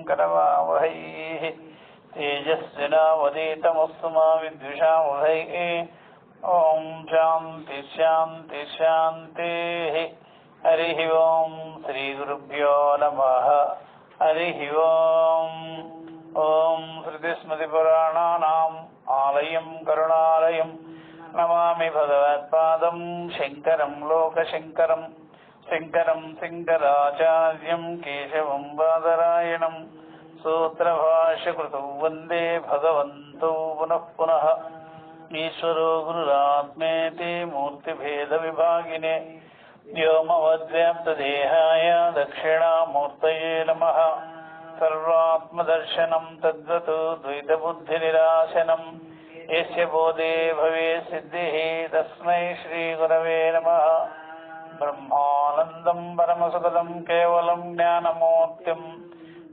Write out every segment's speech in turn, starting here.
करवावहै तेजस्विनावधीतमस्तु मा विद्विषावहै। ओम शांति शांति शांति। हरि ओम श्री गुरुभ्यो नमः। हरि ओम। ओम श्रुतिस्मृतिपुराणानाम् आलयं करुणालयं नमामि भगवत्पादं शंकरं लोकशंकरं शंकरं शंकराचार्यं केशवं बादरायणं सूत्रभाष्यकृतौ वन्दे भगवन्तौ पुनः पुनः। ईश्वरो गुरुरात्मेति मूर्तिभेदविभागिने व्योमवद्व्याप्तदेहाय दक्षिणामूर्तये नमः। सर्वात्मदर्शनं तद्वत् द्वैतबुद्धिनिराशनं यस्य बोधे भवेत् सिद्धिः तस्मै श्रीगुरवे नमः। ब्रह्मानन्दं परमसुखदं केवलं ज्ञानमूर्तिं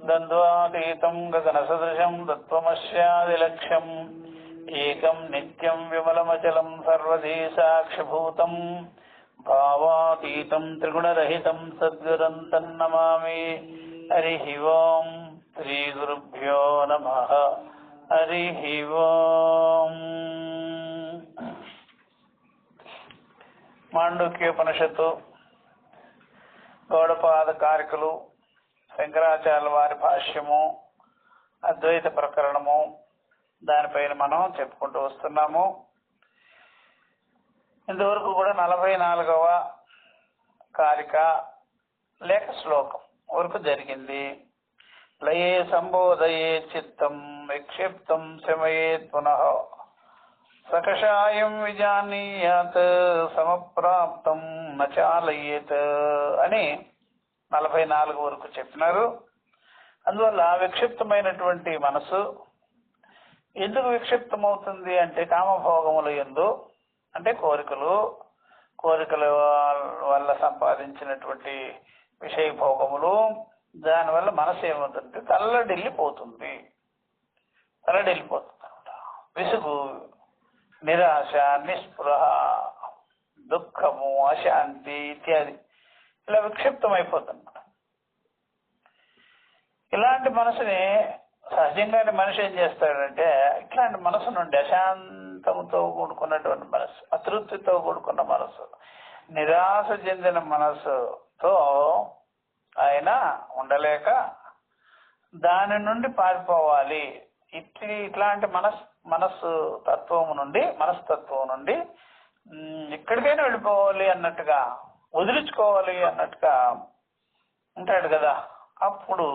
द्वन्द्वातीतं गगनसदृशं तत्त्वमस्यादिलक्ष्यम् एकं नित्यं विमलमचलं सर्वधी साक्षिभूतं भावातीतं त्रिगुणरहितं सद्गुरुं तन्नमामि। हरिः ओम श्री गुरुभ्यो नमः। हरिः ओम। మాండుక్యోపనిషత్తు గౌడపాద కారికలు శంకరాచార్యుల వారి భాష్యము అద్వైత ప్రకరణము దానిపైన మనం చెప్పుకుంటూ వస్తున్నాము. ఇంతవరకు కూడా 44వ కారిక లేక శ్లోకం వరకు జరిగింది. లయే సంబోధయే చిత్తం విక్షిప్తం శమయేత్ పునః సకషాయం విజానీయాత్ సమప్రాప్తం నచాలయేత్ అని 44 వరకు చెప్పినారు. అందువల్ల విక్షిప్తమైనటువంటి మనసు ఎందుకు విక్షిప్తమవుతుంది అంటే కామభోగముల యందు అంటే కోరికల వల్ల సంపాదించినటువంటి విషయ భోగములు దానివల్ల మనసు ఏమవుతుందంటే తల్లడిల్లిపోతుంది అనమాట. విసుగు, నిరాశ, నిస్పృహ, దుఃఖము, అశాంతి ఇత్యాది ఇలా విక్షిప్తమైపోతుంది. ఇలాంటి మనసుని సహజంగానే మనిషి ఏం చేస్తాడంటే ఇట్లాంటి మనసు నుండి అశాంతంతో కూడుకున్నటువంటి మనసు, అతృప్తితో కూడుకున్న మనసు, నిరాశ చెందిన మనసుతో ఆయన ఉండలేక దాని నుండి పారిపోవాలి. ఇట్లాంటి మనస్తత్వం నుండి ఎక్కడికైనా వెళ్ళిపోవాలి అన్నట్టుగా, వదిలించుకోవాలి అన్నట్టుగా ఉంటాడు కదా. అప్పుడు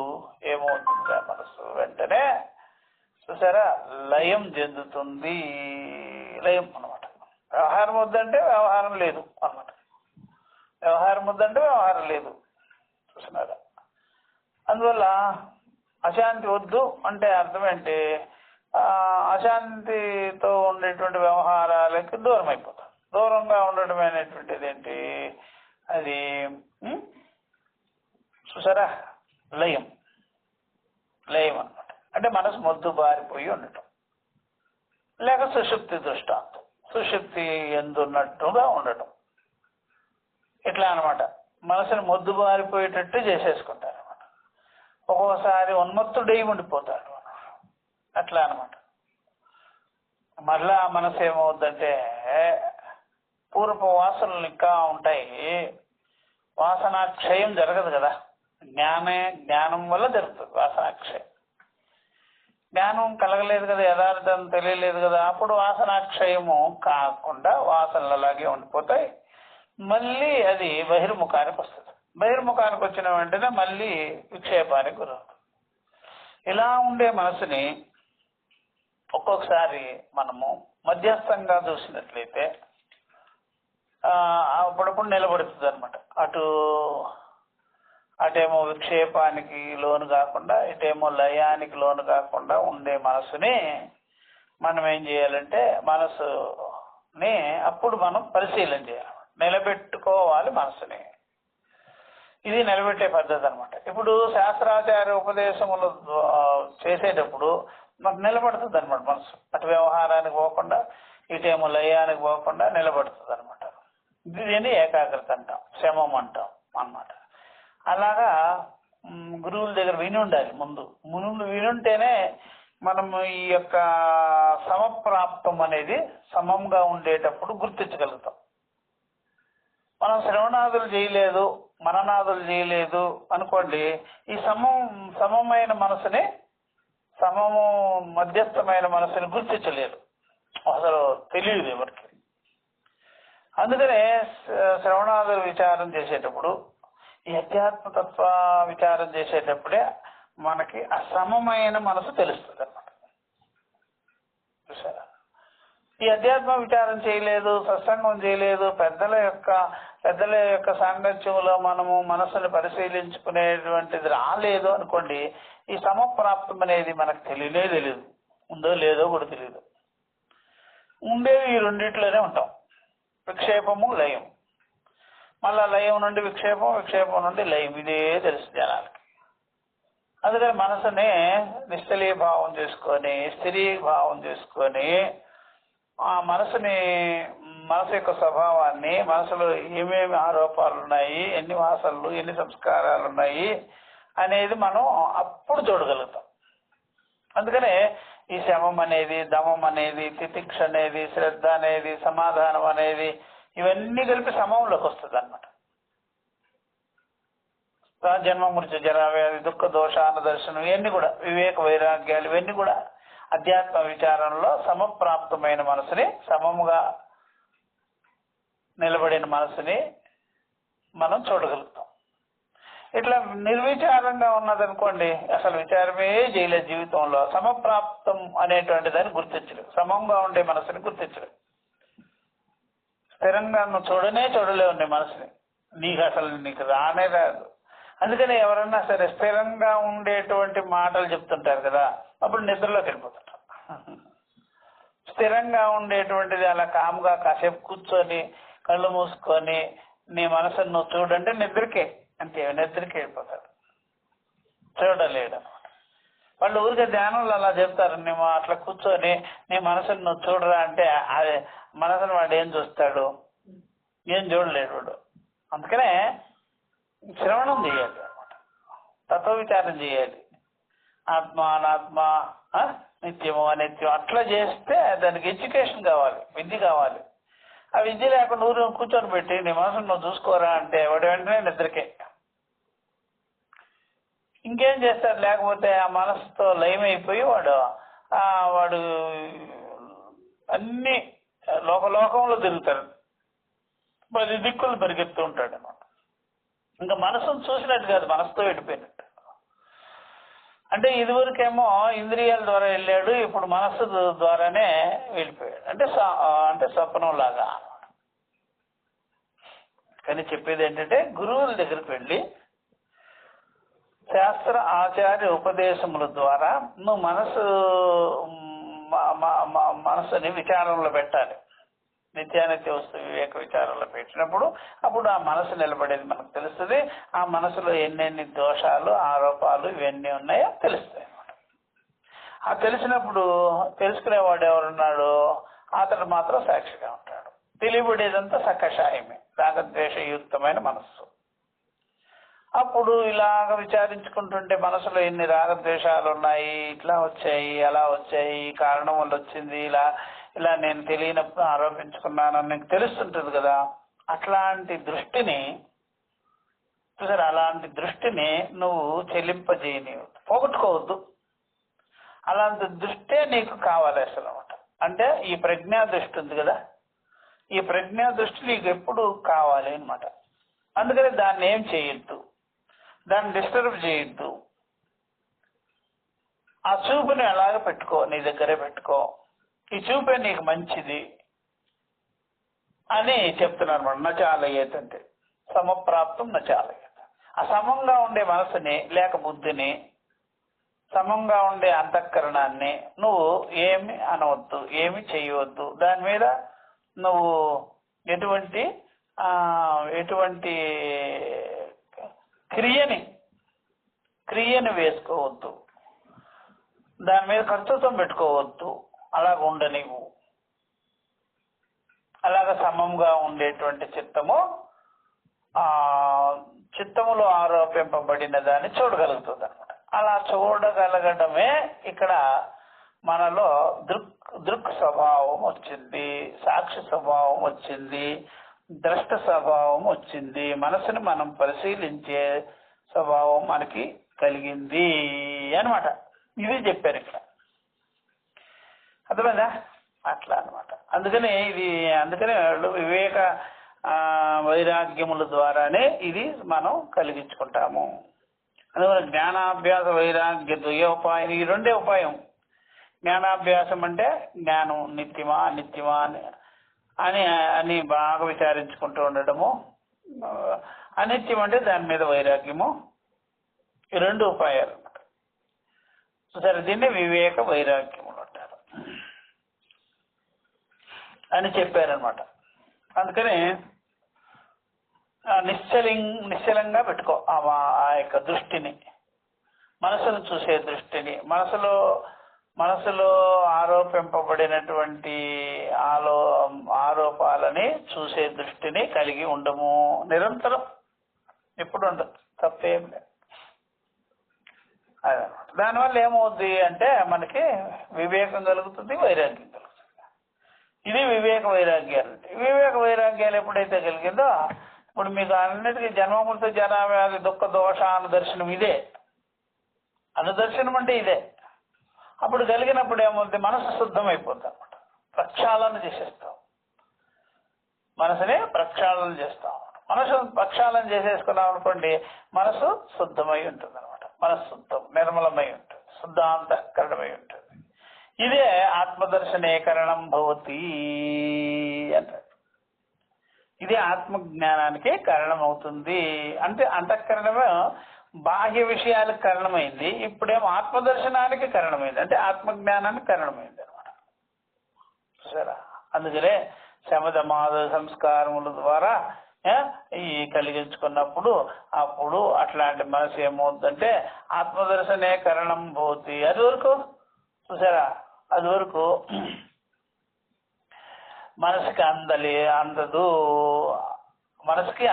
ఏమవుతుంది ఆ మనసు వెంటనే చూసారా లయం చెందుతుంది. లయం అనమాట. వ్యవహారం వద్దంటే వ్యవహారం లేదు అనమాట. వ్యవహారం వద్దంటే వ్యవహారం లేదు చూసినారా. అందువల్ల అశాంతి వద్దు అంటే అర్థం ఏంటి? అశాంతితో ఉండేటువంటి వ్యవహారాలకి దూరం అయిపోతాం. దూరంగా ఉండడం అనేటువంటిది ఏంటి? అది చూసారా లయం అనమాట. అంటే మనసు మొద్దు బారిపోయి ఉండటం, లేక సుషుప్తి దృష్టాంతం, సుషుప్తి ఎందున్నట్టుగా ఉండటం. ఇట్లా అనమాట. మనసుని మొద్దు బారిపోయేటట్టు చేసేసుకుంటారు అనమాట. ఒక్కోసారి ఉన్మత్తుడై ఉండిపోతాడు అట్లా అనమాట. మరలా మనసు ఏమవుద్దంటే పూర్వపు వాసనలు ఇంకా ఉంటాయి. వాసనాక్షయం జరగదు కదా. జ్ఞానం వల్ల జరుగుతుంది వాసనాక్షయం. జ్ఞానం కలగలేదు కదా, యథార్థం తెలియలేదు కదా. అప్పుడు వాసనాక్షయము కాకుండా వాసనలు అలాగే ఉండిపోతాయి. మళ్ళీ అది బహిర్ముఖానికి వస్తుంది. బహిర్ముఖానికి వచ్చిన వెంటనే మళ్ళీ విక్షేపానికి గురవుతుంది. ఇలా ఉండే మనసుని ఒక్కొక్కసారి మనము మధ్యస్థంగా చూసినట్లయితే అప్పుడప్పుడు నిలబడుతుంది అనమాట. అటేమో విక్షేపానికి లోను కాకుండా, ఇటేమో లయానికి లోను కాకుండా ఉండే మనసుని మనం ఏం చేయాలంటే మనసుని అప్పుడు మనం పరిశీలన చేయాలి, నిలబెట్టుకోవాలి మనసుని. ఇది నిలబెట్టే పద్ధతి అనమాట. ఇప్పుడు శాస్త్రాచార్య ఉపదేశములు చేసేటప్పుడు మనకు నిలబడుతుంది అనమాట మనసు. అటు వ్యవహారానికి పోకుండా, ఇటేమో లయానికి పోకుండా నిలబడుతుంది అనమాట. దీన్ని ఏకాగ్రత అంటాం, శమం అంటాం అన్నమాట. అలాగా గురువుల దగ్గర విని ఉండాలి. ముందు వినుంటేనే మనం ఈ యొక్క సమప్రాప్తం అనేది సమంగా ఉండేటప్పుడు గుర్తించగలుగుతాం. మనం శ్రవణాదులు చేయలేదు, మననాదులు చేయలేదు అనుకోండి, ఈ సమమైన మనసుని, మధ్యస్థమైన మనసుని గుర్తించలేరు, అసలు తెలియదు ఎవరికి. అందుకనే శ్రవణాదులు విచారం చేసేటప్పుడు, ఈ అధ్యాత్మతత్వ విచారం చేసేటప్పుడే మనకి అసమమైన మనసు తెలుస్తుంది అన్నమాట. చూసారా, ఈ అధ్యాత్మ విచారం చేయలేదు, సత్సంగం చేయలేదు, పెద్దల యొక్క సాంగత్యంలో మనము మనసుని పరిశీలించుకునేటువంటిది రాలేదు అనుకోండి, ఈ సమప్రాప్తం అనేది మనకు తెలియదు, ఉందో లేదో కూడా తెలియదు. ఉండేవి ఈ రెండిట్లోనే ఉంటాం, విక్షేపము లయం. మళ్ళా లయం నుండి విక్షేపం, విక్షేపం నుండి లయం, ఇదే తెలుసు జనాలకి. అందుకని మనసుని నిశ్చలీయ భావం చేసుకొని, స్థిరీభావం చేసుకొని, ఆ మనసు యొక్క స్వభావాన్ని, మనసులో ఏమేమి ఆరోపాలు ఉన్నాయి, ఎన్ని వాసనలు, ఎన్ని సంస్కారాలు ఉన్నాయి అనేది మనం అప్పుడు చూడగలుగుతాం. అందుకనే ఈ శమం అనేది, దమం అనేది, తితిక్ష అనేది, శ్రద్ధ అనేది, సమాధానం అనేది, ఇవన్నీ కలిపి సమంలోకి వస్తుంది అన్నమాట. జన్మ మృత్యు జరా వ్యాధి దుఃఖ దోషాన దర్శనం, ఇవన్నీ కూడా వివేక వైరాగ్యాలు, ఇవన్నీ కూడా అధ్యాత్మ విచారంలో సమప్రాప్తమైన మనసుని, సమముగా నిలబడిన మనసుని మనం చూడగలుగుతాం. ఇట్లా నిర్విచారంగా ఉన్నదనుకోండి, అసలు విచారమే చేయలేదు జీవితంలో, సమప్రాప్తం అనేటువంటి దాన్ని గుర్తించలేదు, సమంగా ఉండే మనసుని గుర్తించలేదు. స్థిరంగా నువ్వు చూడలేవు నీ మనసుని, నీకు రానే రాదు. అందుకని ఎవరన్నా సరే స్థిరంగా ఉండేటువంటి మాటలు చెప్తుంటారు కదా, అప్పుడు నిద్రలోకి వెళ్ళిపోతుంటారు. స్థిరంగా ఉండేటువంటిది అలా కామ్గా కాసేపు కూర్చొని కళ్ళు మూసుకొని నీ మనసును నువ్వు చూడంటే నిద్రకి వెళ్ళిపోతాడు, చూడలేడు అనమాట. వాళ్ళు ఊరికే ధ్యానంలో అలా చెప్తారు, నువ్వు అట్లా కూర్చొని నీ మనసును నువ్వు చూడరా అంటే అదే మనసును వాడు ఏం చూస్తాడు, ఏం చూడలేడు వాడు. అందుకనే శ్రవణం చేయాలి అనమాట, తత్వ విచారం చేయాలి. ఆత్మ అనాత్మ, నిత్యము అనిత్యం, అట్లా చేస్తే దానికి ఎడ్యుకేషన్ కావాలి, విద్య కావాలి. ఆ విద్య లేకుండా ఊరు కూర్చొని పెట్టి నీ మనసును నువ్వు చూసుకోరా అంటే వాడు వెంటనే నిద్రకే. ఇంకేం చేస్తాడు, లేకపోతే ఆ మనసుతో లయమైపోయి వాడు అన్ని లోకంలో తిరుగుతాడు, 10 దిక్కులు పరిగెత్తూ ఉంటాడు అనమాట. ఇంకా మనసును చూసినట్టు కాదు, మనసుతో వెళ్ళిపోయినట్టు. అంటే ఇదివరకేమో ఇంద్రియాల ద్వారా వెళ్ళాడు, ఇప్పుడు మనస్సు ద్వారానే వెళ్ళిపోయాడు, అంటే స్వప్నం లాగా అనమాట. కానీ చెప్పేది ఏంటంటే, గురువుల దగ్గరికి వెళ్ళి శాస్త్ర ఆచార్య ఉపదేశముల ద్వారా నువ్వు మనసుని విచారంలో పెట్టాలి. నిత్యానిత్య వస్తు వివేక విచారంలో పెట్టినప్పుడు అప్పుడు ఆ మనసు నిలబడేది మనకు తెలుస్తుంది. ఆ మనసులో ఎన్నెన్ని దోషాలు, ఆరోపాలు ఇవన్నీ ఉన్నాయో తెలుస్తాయి అన్నమాట. ఆ తెలిసినప్పుడు తెలుసుకునేవాడు ఎవరున్నాడో అతడు మాత్రం సాక్షిగా ఉంటాడు. తెలియబడేదంతా సకషాయమే, రాగద్వేషయుక్తమైన మనస్సు. అప్పుడు ఇలాగ విచారించుకుంటుంటే మనసులో ఎన్ని రాగద్వేషాలు ఉన్నాయి, ఇట్లా వచ్చాయి, అలా వచ్చాయి, కారణం వల్ల వచ్చింది, ఇలా నేను తెలియనప్పుడు ఆరోపించుకున్నానని నీకు తెలుస్తుంటుంది కదా. అలాంటి దృష్టిని నువ్వు చెల్లింపజేయని, పోగొట్టుకోవద్దు. అలాంటి దృష్టే నీకు కావాలి అసలు అనమాట. అంటే ఈ ప్రజ్ఞా దృష్టి ఉంది కదా, ఈ ప్రజ్ఞా దృష్టి నీకు ఎప్పుడు కావాలి అనమాట. అందుకని దాన్ని ఏం చేయొద్దు, దాన్ని డిస్టర్బ్ చేయొద్దు. ఆ చూపుని అలాగే పెట్టుకో, నీ దగ్గరే పెట్టుకో. ఈ చూపే నీకు మంచిది అని చెప్తున్నారు అన్నమాట. నచాలయ్యేది అంటే సమప్రాప్తం నచాలయ్యేది. ఆ సమంగా ఉండే మనసుని లేక బుద్ధిని, సమంగా ఉండే అంతఃకరణాన్ని నువ్వు ఏమి అనవద్దు, ఏమి చేయవద్దు. దాని మీద నువ్వు ఎటువంటి క్రియని వేసుకోవద్దు, దాని మీద కర్తృత్వం పెట్టుకోవద్దు. అలాగ ఉండనివ్వు. అలాగ సమంగా ఉండేటువంటి చిత్తము చిత్తములో ఆరోపింపబడిన దాన్ని చూడగలుగుతుంది అనమాట. అలా చూడగలగడమే ఇక్కడ మనలో దృక్ స్వభావం వచ్చింది, సాక్షి స్వభావం వచ్చింది, ద్రష్ట స్వభావం వచ్చింది, మనసుని మనం పరిశీలించే స్వభావం మనకి కలిగింది అనమాట. ఇది చెప్పారు ఇక్కడ. అర్థమైందా? అట్లా అనమాట. అందుకనే వివేక వైరాగ్యముల ద్వారానే ఇది మనం కలిగించుకుంటాము. అందువల్ల జ్ఞానాభ్యాస వైరాగ్య ద్వయోపాయం, ఈ రెండే ఉపాయం. జ్ఞానాభ్యాసం అంటే జ్ఞానం నిత్యమా అనిత్యమా అని అని బాగా విచారించుకుంటూ ఉండడము, అనిత్యం అంటే దాని మీద వైరాగ్యము. ఈ రెండు ఉపాయాలు అన్నమాట. సరే, దీన్ని వివేక వైరాగ్యములు అంటారు అని చెప్పారనమాట. అందుకని నిశ్చలంగా పెట్టుకో ఆ యొక్క దృష్టిని, మనసును చూసే దృష్టిని, మనసులో ఆరోపింపబడినటువంటి ఆరోపాలని చూసే దృష్టిని కలిగి ఉండము. నిరంతరం ఎప్పుడు ఉండదు, తప్పేం లేదు. దానివల్ల ఏమవుద్ది అంటే మనకి వివేకం కలుగుతుంది, వైరాగ్యం కలుగుతుంది. ఇది వివేక వైరాగ్యాలు. వివేక వైరాగ్యాలు ఎప్పుడైతే కలిగిందో ఇప్పుడు మీకు అన్నిటికీ జన్మమృత జరావ్యాధి దుఃఖ దోష అనుదర్శనం ఇదే. అనుదర్శనం అంటే ఇదే. అప్పుడు కలిగినప్పుడు ఏమవుతుంది? మనసు శుద్ధమైపోతుంది అనమాట. ప్రక్షాళన చేసేస్తాం, మనసుని ప్రక్షాళన చేస్తాం. మనసు ప్రక్షాళన చేసేసుకున్నాం అనుకోండి, మనసు శుద్ధమై ఉంటుంది అనమాట. మనసు శుద్ధం, నిర్మలమై ఉంటుంది, శుద్ధాంతఃకరణమై ఉంటుంది. ఇదే ఆత్మదర్శనేకరణం భవతి అంటారు. ఇదే ఆత్మజ్ఞానానికి కారణం అవుతుంది. అంటే అంతఃకరణమే బాహ్య విషయాలకు కారణమైంది, ఇప్పుడేమో ఆత్మదర్శనానికి కారణమైంది, అంటే ఆత్మజ్ఞానానికి కారణమైంది అనమాట. సరే, అందుకనే శమధమాద సంస్కారముల ద్వారా ఈ కలిగించుకున్నప్పుడు అప్పుడు అట్లాంటి మనసు ఏమవుతుందంటే ఆత్మదర్శనే కరణం భవతి. అది వరకు చూసారా, అది వరకు మనసుకి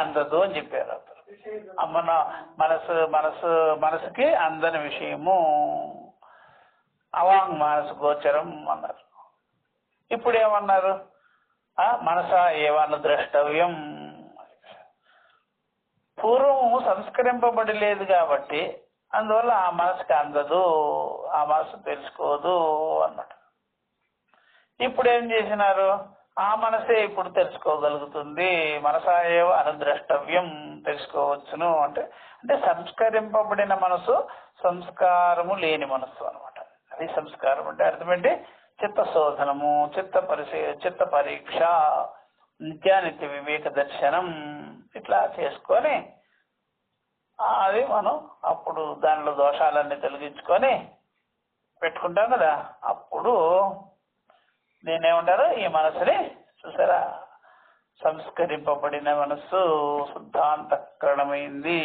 అందదు అని చెప్పారు. మన మనసుకి అందని విషయము అవాంగ్ మానస గోచరం అన్నారు. ఇప్పుడు ఏమన్నారు? మనస ఏవన్న ద్రష్టవ్యం. పూర్వం సంస్కరింపబడి లేదు కాబట్టి అందువల్ల ఆ మనసుకి అందదు, ఆ మనసు తెలుసుకోదు అన్నమాట. ఇప్పుడు ఏం చేసినారు? ఆ మనసే ఇప్పుడు తెలుసుకోగలుగుతుంది. మనసాయేవ అనుద్రష్టవ్యం, తెలుసుకోవచ్చును. అంటే సంస్కరింపబడిన మనసు, సంస్కారము లేని మనస్సు అనమాట. అది సంస్కారం అంటే అర్థం ఏంటి? చిత్త శోధనము, చిత్త పరీక్ష, నిత్యానిత్య వివేక దర్శనం ఇట్లా చేసుకొని అది మనం అప్పుడు దానిలో దోషాలన్నీ తొలగించుకొని పెట్టుకుంటాం కదా. అప్పుడు నేనేమంటారు? ఈ మనసుని చూసారా, సంస్కరింపబడిన మనస్సు శుద్ధాంతఃకరణమైంది,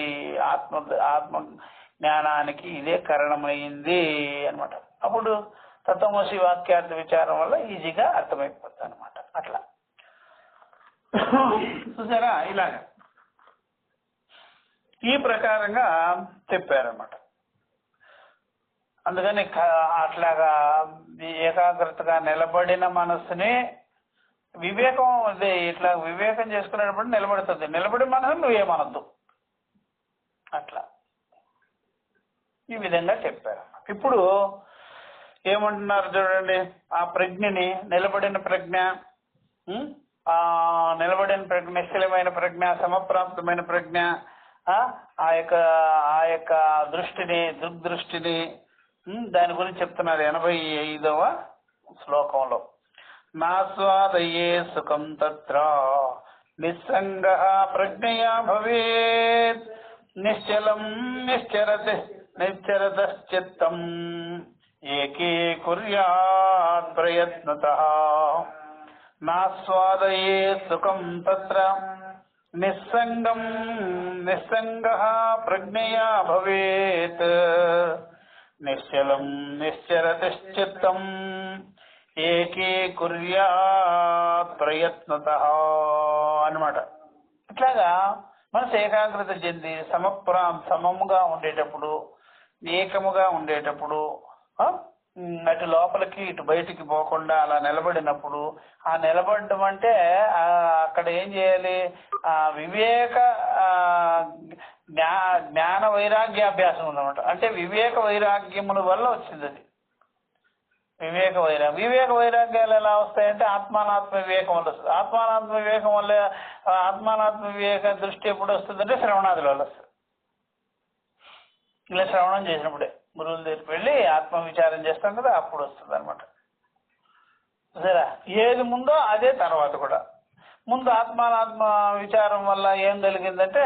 ఆత్మ జ్ఞానానికి ఇదే కారణమైంది అనమాట. అప్పుడు తత్వమసి వాక్యార్థ విచారం వల్ల ఈజీగా అర్థమైపోతుంది అనమాట. అట్లా చూసారా, ఇలాగా ఈ ప్రకారంగా చెప్పారనమాట. అందుకని అట్లాగా ఏకాగ్రతగా నిలబడిన మనస్సుని వివేకం, అదే ఇట్లా వివేకం చేసుకునేటప్పుడు నిలబడుతుంది. నిలబడి మనసు నువ్వేమనద్దు. అట్లా ఈ విధంగా చెప్పారు. ఇప్పుడు ఏమంటున్నారు చూడండి, ఆ ప్రజ్ఞని, నిలబడిన ప్రజ్ఞ, నిశ్చలమైన ప్రజ్ఞ, సమప్రాప్తమైన ప్రజ్ఞ, ఆ యొక్క దృష్టిని, దృగ్దృష్టిని, దాని గురించి చెప్తున్నారు 85వ శ్లోకంలో. నాస్వాదయే సుఖం తత్ర నిస్సంగ ప్రజ్ఞయా భవేత్ నిశ్చలం నిశ్చరతశ్చిత్తం ఏకే కుర్యాత్ ప్రయత్నతః. నాస్వాదయే సుఖం తత్ర నిస్సంగ ప్రజ్ఞయా భవేత్ నిశ్చలం నిశ్చరతశ్చిత్తం ఏకే కుర్యాత్ ప్రయత్నతః అన్నమాట. ఇట్లాగా మనసు ఏకాగ్రత చెంది సమముగా ఉండేటప్పుడు, ఏకముగా ఉండేటప్పుడు, అటు లోపలికి ఇటు బయటికి పోకుండా అలా నిలబడినప్పుడు, ఆ నిలబడడం అంటే అక్కడ ఏం చేయాలి? వివేక జ్ఞాన వైరాగ్యాభ్యాసం ఉందన్నమాట. అంటే వివేక వైరాగ్యముల వల్ల వచ్చింది అది. వివేక వైరాగ్యాలు ఎలా వస్తాయంటే ఆత్మానాత్మ వివేకం వల్ల వస్తుంది. ఆత్మానాత్మ వివేకం వల్ల ఆత్మానాత్మ వివేక దృష్టి ఎప్పుడు వస్తుందంటే శ్రవణాదుల వల్ల వస్తుంది. ఇలా శ్రవణం చేసినప్పుడే గురువుల దగ్గరికి వెళ్ళి ఆత్మ విచారం చేస్తాం కదా, అప్పుడు వస్తుంది అనమాట. సరే, ఏది ముందో అదే తర్వాత కూడా. ముందు ఆత్మానాత్మ విచారం వల్ల ఏం కలిగిందంటే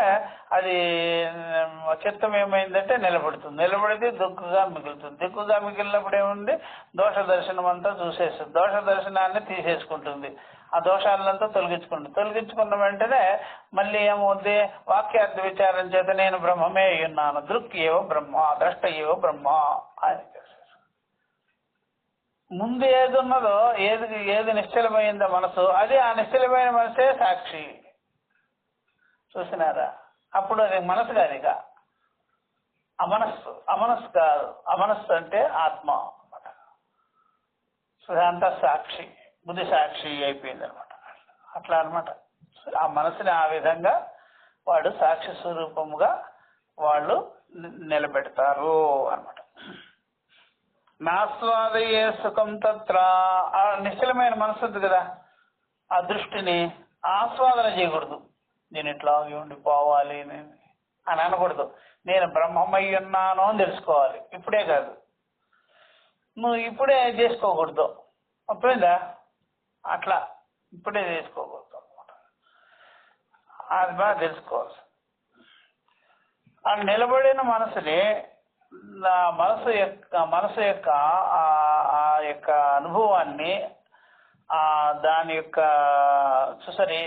అది చిత్తం ఏమైందంటే నిలబడితే దుక్కుగా మిగులుతుంది. దిక్కుగా మిగిలినప్పుడు ఏముంది? దోష దర్శనం అంతా చూసేస్తుంది. దోష దర్శనాన్ని తీసేసుకుంటుంది. ఆ దోషాలంతా తొలగించుకున్న వెంటనే మళ్ళీ ఏమవుద్ది? వాక్యార్థ విచారం చేత నేను బ్రహ్మమే అయ్యున్నాను, దృక్ ఏవో బ్రహ్మ, ద్రష్ట ఏవో బ్రహ్మ అని ముందు ఏది ఉన్నదో, ఏది నిశ్చలమైందో మనసు, అది ఆ నిశ్చలమైన మనసే సాక్షి. చూసినారా? అప్పుడు అది మనసు కాదు, ఇక అమనస్సు కాదు. అమనస్సు అంటే ఆత్మ అన్నమాట. అంతా సాక్షి, బుద్ధి సాక్షి అయిపోయింది అనమాట. అట్లా అనమాట. ఆ మనసుని ఆ విధంగా వాడు సాక్షి స్వరూపముగా వాళ్ళు నిలబెడతారు అనమాట. నాస్వాదయే సుఖం తత్ర. ఆ నిశ్చలమైన మనసు ఉంది కదా, ఆ దృష్టిని ఆస్వాదన చేయకూడదు. నేను ఇట్లా ఉండిపోవాలి అని అనకూడదు. నేను బ్రహ్మమై ఉన్నాను అని తెలుసుకోవాలి. ఇప్పుడే కాదు, నువ్వు ఇప్పుడే చేసుకోకూడదు. అప్పుడేందా అట్లా ఇప్పుడే చేసుకోకూడదు అనమాట. అది బాగా తెలుసుకోవాలి. ఆ నిలబడిన మనసుని, మనసు యొక్క అనుభవాన్ని, దాని యొక్క చూసరి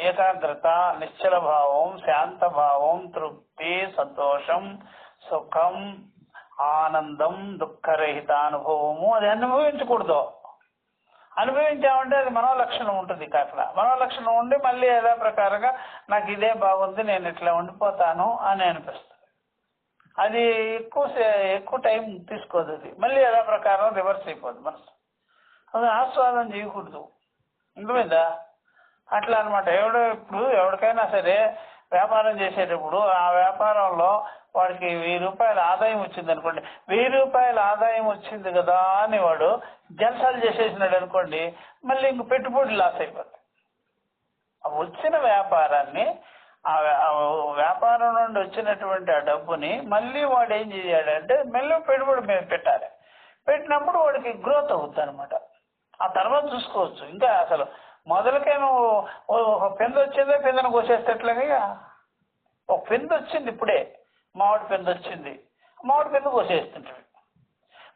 ఏకాగ్రత, నిశ్చల భావం, శాంత భావం, తృప్తి, సంతోషం, సుఖం, ఆనందం, దుఃఖరహిత అనుభవము అది అనుభవించకూడదు. అనుభవించామంటే అది మనోలక్షణం ఉంటుంది. అట్లా మనోలక్షణం ఉండి మళ్ళీ యథా ప్రకారంగా నాకు ఇదే బాగుంది, నేను ఇట్లా ఉండిపోతాను అని అనిపిస్తుంది. అది ఎక్కువ టైం తీసుకోదు. అది మళ్ళీ యథా ప్రకారం రివర్స్ అయిపోద్ది మనసు. అది ఆస్వాదం చేయకూడదు. ఇంకమీదా అట్లా అనమాట. ఇప్పుడు ఎవరికైనా సరే వ్యాపారం చేసేటప్పుడు ఆ వ్యాపారంలో వాడికి 1000 రూపాయల ఆదాయం వచ్చింది అనుకోండి, 1000 రూపాయల ఆదాయం వచ్చింది కదా అని వాడు జల్సాలు చేసేసినాడు అనుకోండి, మళ్ళీ ఇంక పెట్టుబడి లాస్ అయిపోతుంది. వచ్చిన వ్యాపారాన్ని, ఆ వ్యాపారం నుండి వచ్చినటువంటి ఆ డబ్బుని మళ్ళీ వాడు ఏం చేయాలంటే మళ్ళీ పెట్టుబడి మీద పెట్టాలి. పెట్టినప్పుడు వాడికి గ్రోత్ అవుతుంది అనమాట. ఆ తర్వాత చూసుకోవచ్చు. ఇంకా అసలు మొదలకే నువ్వు ఒక పెంద వచ్చిందే, పెందను కోసేస్తేట్లాగా. ఒక పెంద వచ్చింది ఇప్పుడే, మామిడి పెంద వచ్చింది, మామిడి పెంద కోసేస్తుంటాడు.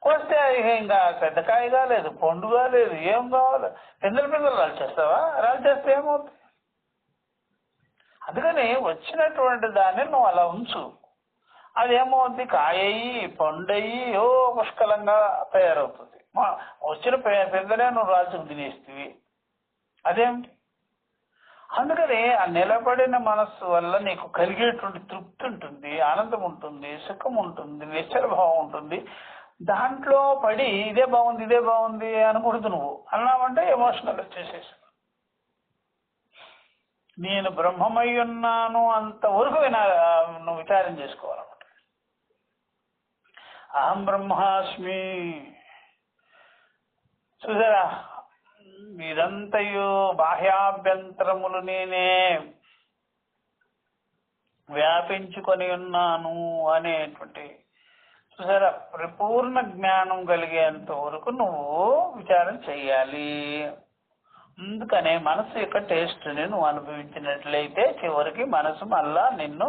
కోస్తే ఇంకా పెద్ద కాయ కాలేదు, పండు కాలేదు, ఏం కావాలి? పిందెలు రాల్చేస్తావా? రాల్చేస్తే ఏమవుతుంది? అందుకని వచ్చినటువంటి దాన్ని నువ్వు అలా ఉంచు. అదేమవుతుంది? కాయయి, పండయి పుష్కలంగా తయారవుతుంది. వచ్చిన పెద్దనే నువ్వు రాజుకు తినేస్తవి. అదేమిటి? అందుకని ఆ నిలబడిన మనస్సు వల్ల నీకు కలిగేటువంటి తృప్తి ఉంటుంది, ఆనందం ఉంటుంది, సుఖం ఉంటుంది, నిశ్చల భావం ఉంటుంది. దాంట్లో పడి ఇదే బాగుంది అనకూడదు. నువ్వు అన్నావంటే ఎమోషనల్ వచ్చేసేసి నేను బ్రహ్మమై ఉన్నాను అంతవరకు నువ్వు విచారం చేసుకోవాలన్నమాట. అహం బ్రహ్మాస్మి. చూసారా, ఇదంతయు బాహ్యాభ్యంతరములు నేనే వ్యాపించుకొని ఉన్నాను అనేటువంటి చూసారా పరిపూర్ణ జ్ఞానం కలిగేంత వరకు నువ్వు విచారం చెయ్యాలి. అందుకనే మనసు యొక్క టేస్ట్ని నువ్వు అనుభవించినట్లయితే చివరికి మనసు మళ్ళా నిన్ను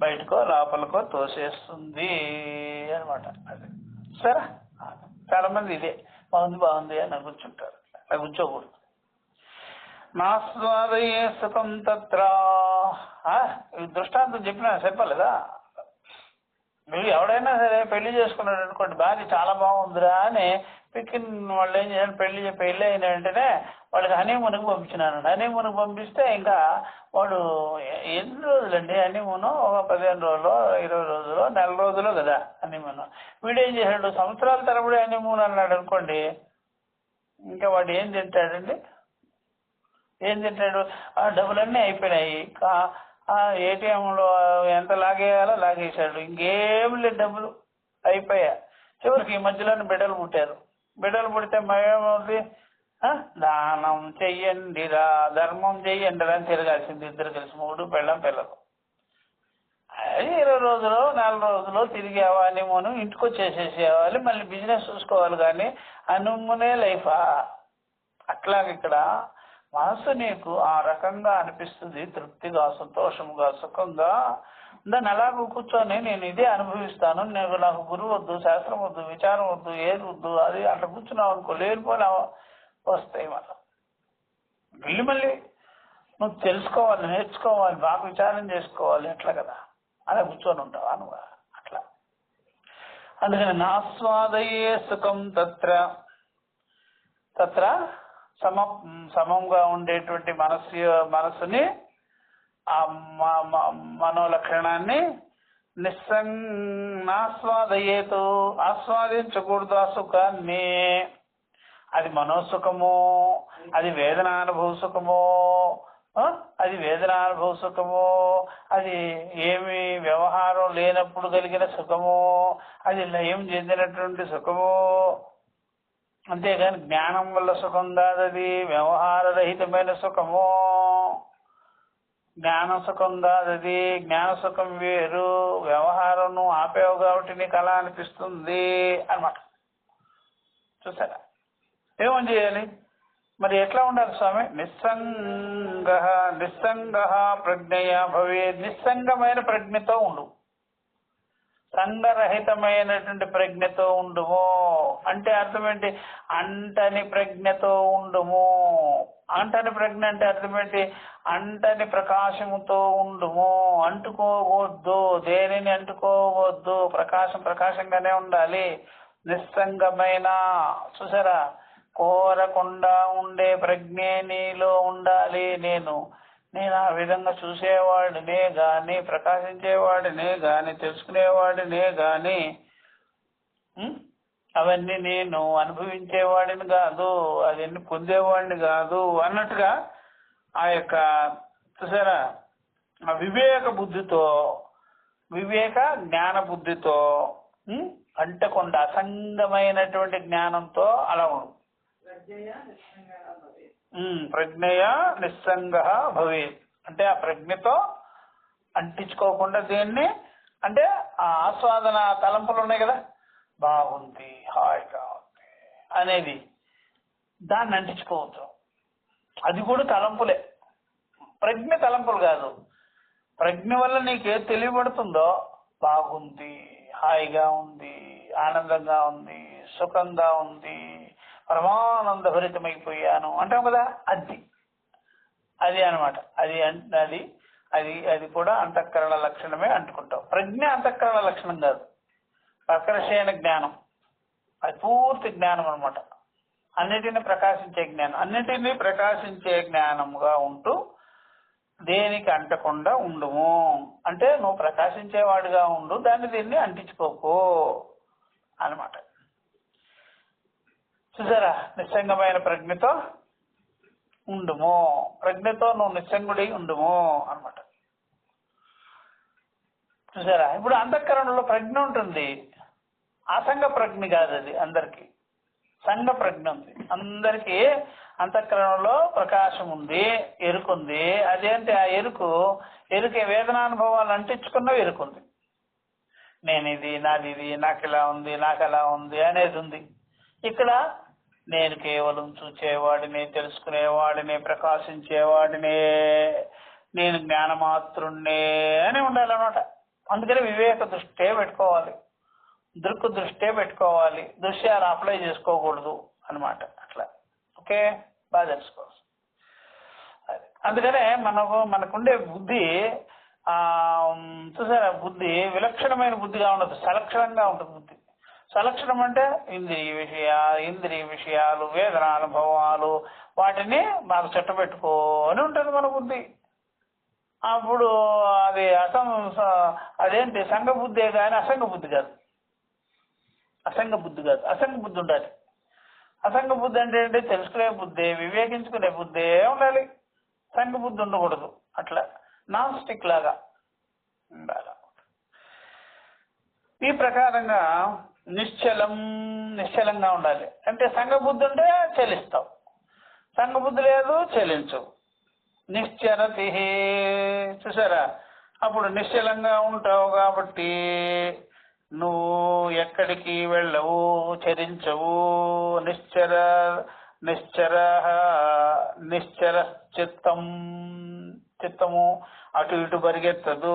బయటకో లోపలికో తోసేస్తుంది అనమాట. అది సరే, చాలా మంది ఇదే బాగుంది అని కూర్చుంటారు. అలా కూర్చోకూడదు. నాస్వాదయే సుఖం తత్ర. దృష్టాంతం చెప్పినా చెప్పలేదా? మీరు ఎవడైనా సరే పెళ్లి చేసుకున్నాడు అనుకోండి, భార్య చాలా బాగుందిరా అని పిక్కిన్ వాళ్ళు ఏం చేయాలి, పెళ్ళి అయిన వెంటనే వాళ్ళకి హనీమూన్కి పంపించినాను. హనీమూన్కి పంపిస్తే ఇంకా వాడు ఎన్ని రోజులండి హనీమూను, ఒక 15 రోజులు 20 రోజులు నెల రోజులు కదా హనీమూను. వీడేం చేశాడు, సంవత్సరాల తరబడి హనీమూన్ అన్నాడు అనుకోండి, ఇంకా వాడు ఏం తింటాడండి, ఏం తింటాడు? ఆ డబ్బులన్నీ అయిపోయినాయి, ఏటీఎంలో ఎంత లాగేయాలో లాగేశాడు, ఇంకేం లేదు, డబ్బులు అయిపోయా. చివరికి ఈ మధ్యలోనే బిడ్డలు పుట్టారు. బిడ్డలు పుడితే ఏమవుతుంది, దానం చెయ్యండిరా, ధర్మం చెయ్యండిరా అని తిరగాల్సింది ఇద్దరు కలిసి, మూడు పిల్లలు. అది 20 రోజులు 4 రోజులు తిరిగేవా హనీమూను, ఇంటికి వచ్చేసేసేవాలి, మళ్ళీ బిజినెస్ చూసుకోవాలి. కానీ హనీమూనే లైఫా? అట్లాగే ఇక్కడ మనసు నీకు ఆ రకంగా అనిపిస్తుంది, తృప్తిగా, సంతోషంగా, సుఖంగా. దాన్ని అలాగ కూర్చొని నేను ఇదే అనుభవిస్తాను, నాకు గురువు వద్దు, శాస్త్రం వద్దు, విచారం వద్దు, ఏది వద్దు, అది అట్లా కూర్చున్నావు అనుకో, లేనిపోయినా వస్తాయి. మళ్ళీ నువ్వు తెలుసుకోవాలి, నేర్చుకోవాలి, బాగా విచారం చేసుకోవాలి, ఎట్లా కదా అలా కూర్చొని ఉంటావా నువ్వు అట్లా. అందుకని నాస్వాదయే సుఖం తత్ర సమంగా ఉండేటువంటి మనసుని, ఆ మనోలక్షణాన్ని నాస్వాదయేతు, ఆస్వాదించకూడదు ఆ సుఖాన్ని. అది మనోసుఖము, అది వేదనానుభవ సుఖము, అది వేదనానుభవ సుఖము, అది ఏమి వ్యవహారం లేనప్పుడు కలిగిన సుఖము, అది లయం చెందినటువంటి సుఖము. అంతేగాని జ్ఞానం వల్ల సుఖం కాదు, అది వ్యవహారరహితమైన సుఖము. జ్ఞాన సుఖం కాదు అది, జ్ఞాన సుఖం వేరు, వ్యవహారం ఆపేవు కాబట్టి నీకు అలా అనిపిస్తుంది అన్నమాట. చూసారా? ఏమని చేయాలి మరి, ఎట్లా ఉండాలి స్వామి? నిస్సంగ ప్రజ్ఞయ భవే, నిస్సంగమైన ప్రజ్ఞతో ఉండు, సంగరహితమైనటువంటి ప్రజ్ఞతో ఉండుము. అంటే అర్థం ఏంటి? అంటని ప్రజ్ఞతో ఉండుము. అంటని ప్రజ్ఞ అంటే అర్థం ఏంటి? అంటని ప్రకాశముతో ఉండుము. అంటుకోవద్దు, దేనిని అంటుకోవద్దు, ప్రకాశంగానే ఉండాలి. నిస్సంగమైన, చూసారా, కోరకుండా ఉండే ప్రజ్ఞే నీలో ఉండాలి. నేను ఆ విధంగా చూసేవాడినే గాని, ప్రకాశించేవాడినే గాని, తెలుసుకునేవాడినే గాని, అవన్నీ నేను అనుభవించేవాడిని కాదు, అవన్నీ పొందేవాడిని కాదు అన్నట్టుగా ఆ యొక్క, చూసారా, ఆ వివేక జ్ఞాన బుద్ధితో అంటకుండా అసంగమైనటువంటి జ్ఞానంతో అలా ఉండు. ప్రజ్ఞయ నిస్సంగ భవే అంటే ఆ ప్రజ్ఞతో అంటించుకోకుండా, దేన్ని అంటే ఆ ఆస్వాదన తలంపులు ఉన్నాయి కదా, బాగుంది, హాయిగా ఉంది అనేది, దాన్ని అంటించుకోవచ్చు. అది కూడా తలంపులే, ప్రజ్ఞ తలంపులు కాదు. ప్రజ్ఞ వల్ల నీకేది తెలియబడుతుందో, బాగుంది, హాయిగా ఉంది, ఆనందంగా ఉంది, సుఖంగా ఉంది, పరమానంద భరితమైపోయాను అంటాం కదా, అది అనమాట. అది కూడా అంతఃకరణ లక్షణమే అంటుకుంటాం. ప్రజ్ఞ అంతఃకరణ లక్షణం కాదు, ప్రకర్షణ జ్ఞానం, అది పూర్తి జ్ఞానం అనమాట. అన్నిటినీ ప్రకాశించే జ్ఞానముగా ఉంటూ దేనికి అంటకుండా ఉండుము. అంటే నువ్వు ప్రకాశించేవాడిగా ఉండు, దీన్ని అంటించుకోకు అనమాట. చూసారా, నిస్సంగమైన ప్రజ్ఞతో ఉండుము, ప్రజ్ఞతో నువ్వు నిస్సంగుడి ఉండుము అనమాట. చూసారా, ఇప్పుడు అంతఃకరణలో ప్రజ్ఞ ఉంటుంది, అసంగ ప్రజ్ఞ కాదు అది. అందరికీ సంగ ప్రజ్ఞ ఉంది. అందరికీ అంతఃకరణలో ప్రకాశం ఉంది, ఎరుకుంది. అదేంటి ఆ ఎరుకే వేదనానుభవాలు అంటించుకున్న ఎరుకుంది. నేనిది, నాదిది, నాకు ఇలా ఉంది, నాకు అలా ఉంది అనేది ఉంది. ఇక్కడ నేను కేవలం చూచేవాడిని, తెలుసుకునేవాడిని, ప్రకాశించేవాడినే, నేను జ్ఞానమాత్రుణ్ణే అని ఉండాలన్నమాట. అందుకని వివేక దృష్టే పెట్టుకోవాలి, దృక్కు దృష్టే పెట్టుకోవాలి, దృశ్యాలు అప్లై చేసుకోకూడదు అనమాట. అట్లా ఓకే, బాగా తెలుసుకోవాలి. అందుకనే మనకుండే బుద్ధి చూసారా, బుద్ధి విలక్షణమైన బుద్ధిగా ఉండదు, సలక్షణంగా ఉంటుంది బుద్ధి. సలక్షణం అంటే ఇంద్రియ విషయాలు వేదనానుభవాలు వాటిని మాకు చుట్టబెట్టుకొని ఉంటుంది మన బుద్ధి. అప్పుడు అది అదేంటి సంఘ బుద్ధే కానీ అసంగ బుద్ధి కాదు. అసంగ బుద్ధి ఉండాలి. అసంగ బుద్ధి అంటే ఏంటి? తెలుసుకునే బుద్ధి, వివేకించుకునే బుద్ధే ఉండాలి. సంఘ బుద్ధి ఉండకూడదు. అట్లా నాన్ స్టిక్ లాగా ఉండాలి. ఈ ప్రకారంగా నిశ్చలంగా ఉండాలి. అంటే సంఘ బుద్ధి ఉంటే చెల్లిస్తావు, సంఘ బుద్ధి లేదు చెల్లించవు. నిశ్చరతి, చూసారా? అప్పుడు నిశ్చలంగా ఉంటావు కాబట్టి నువ్వు ఎక్కడికి వెళ్ళవు, చరించవు. నిశ్చర చిత్తము అటు ఇటు పరిగెత్తదు,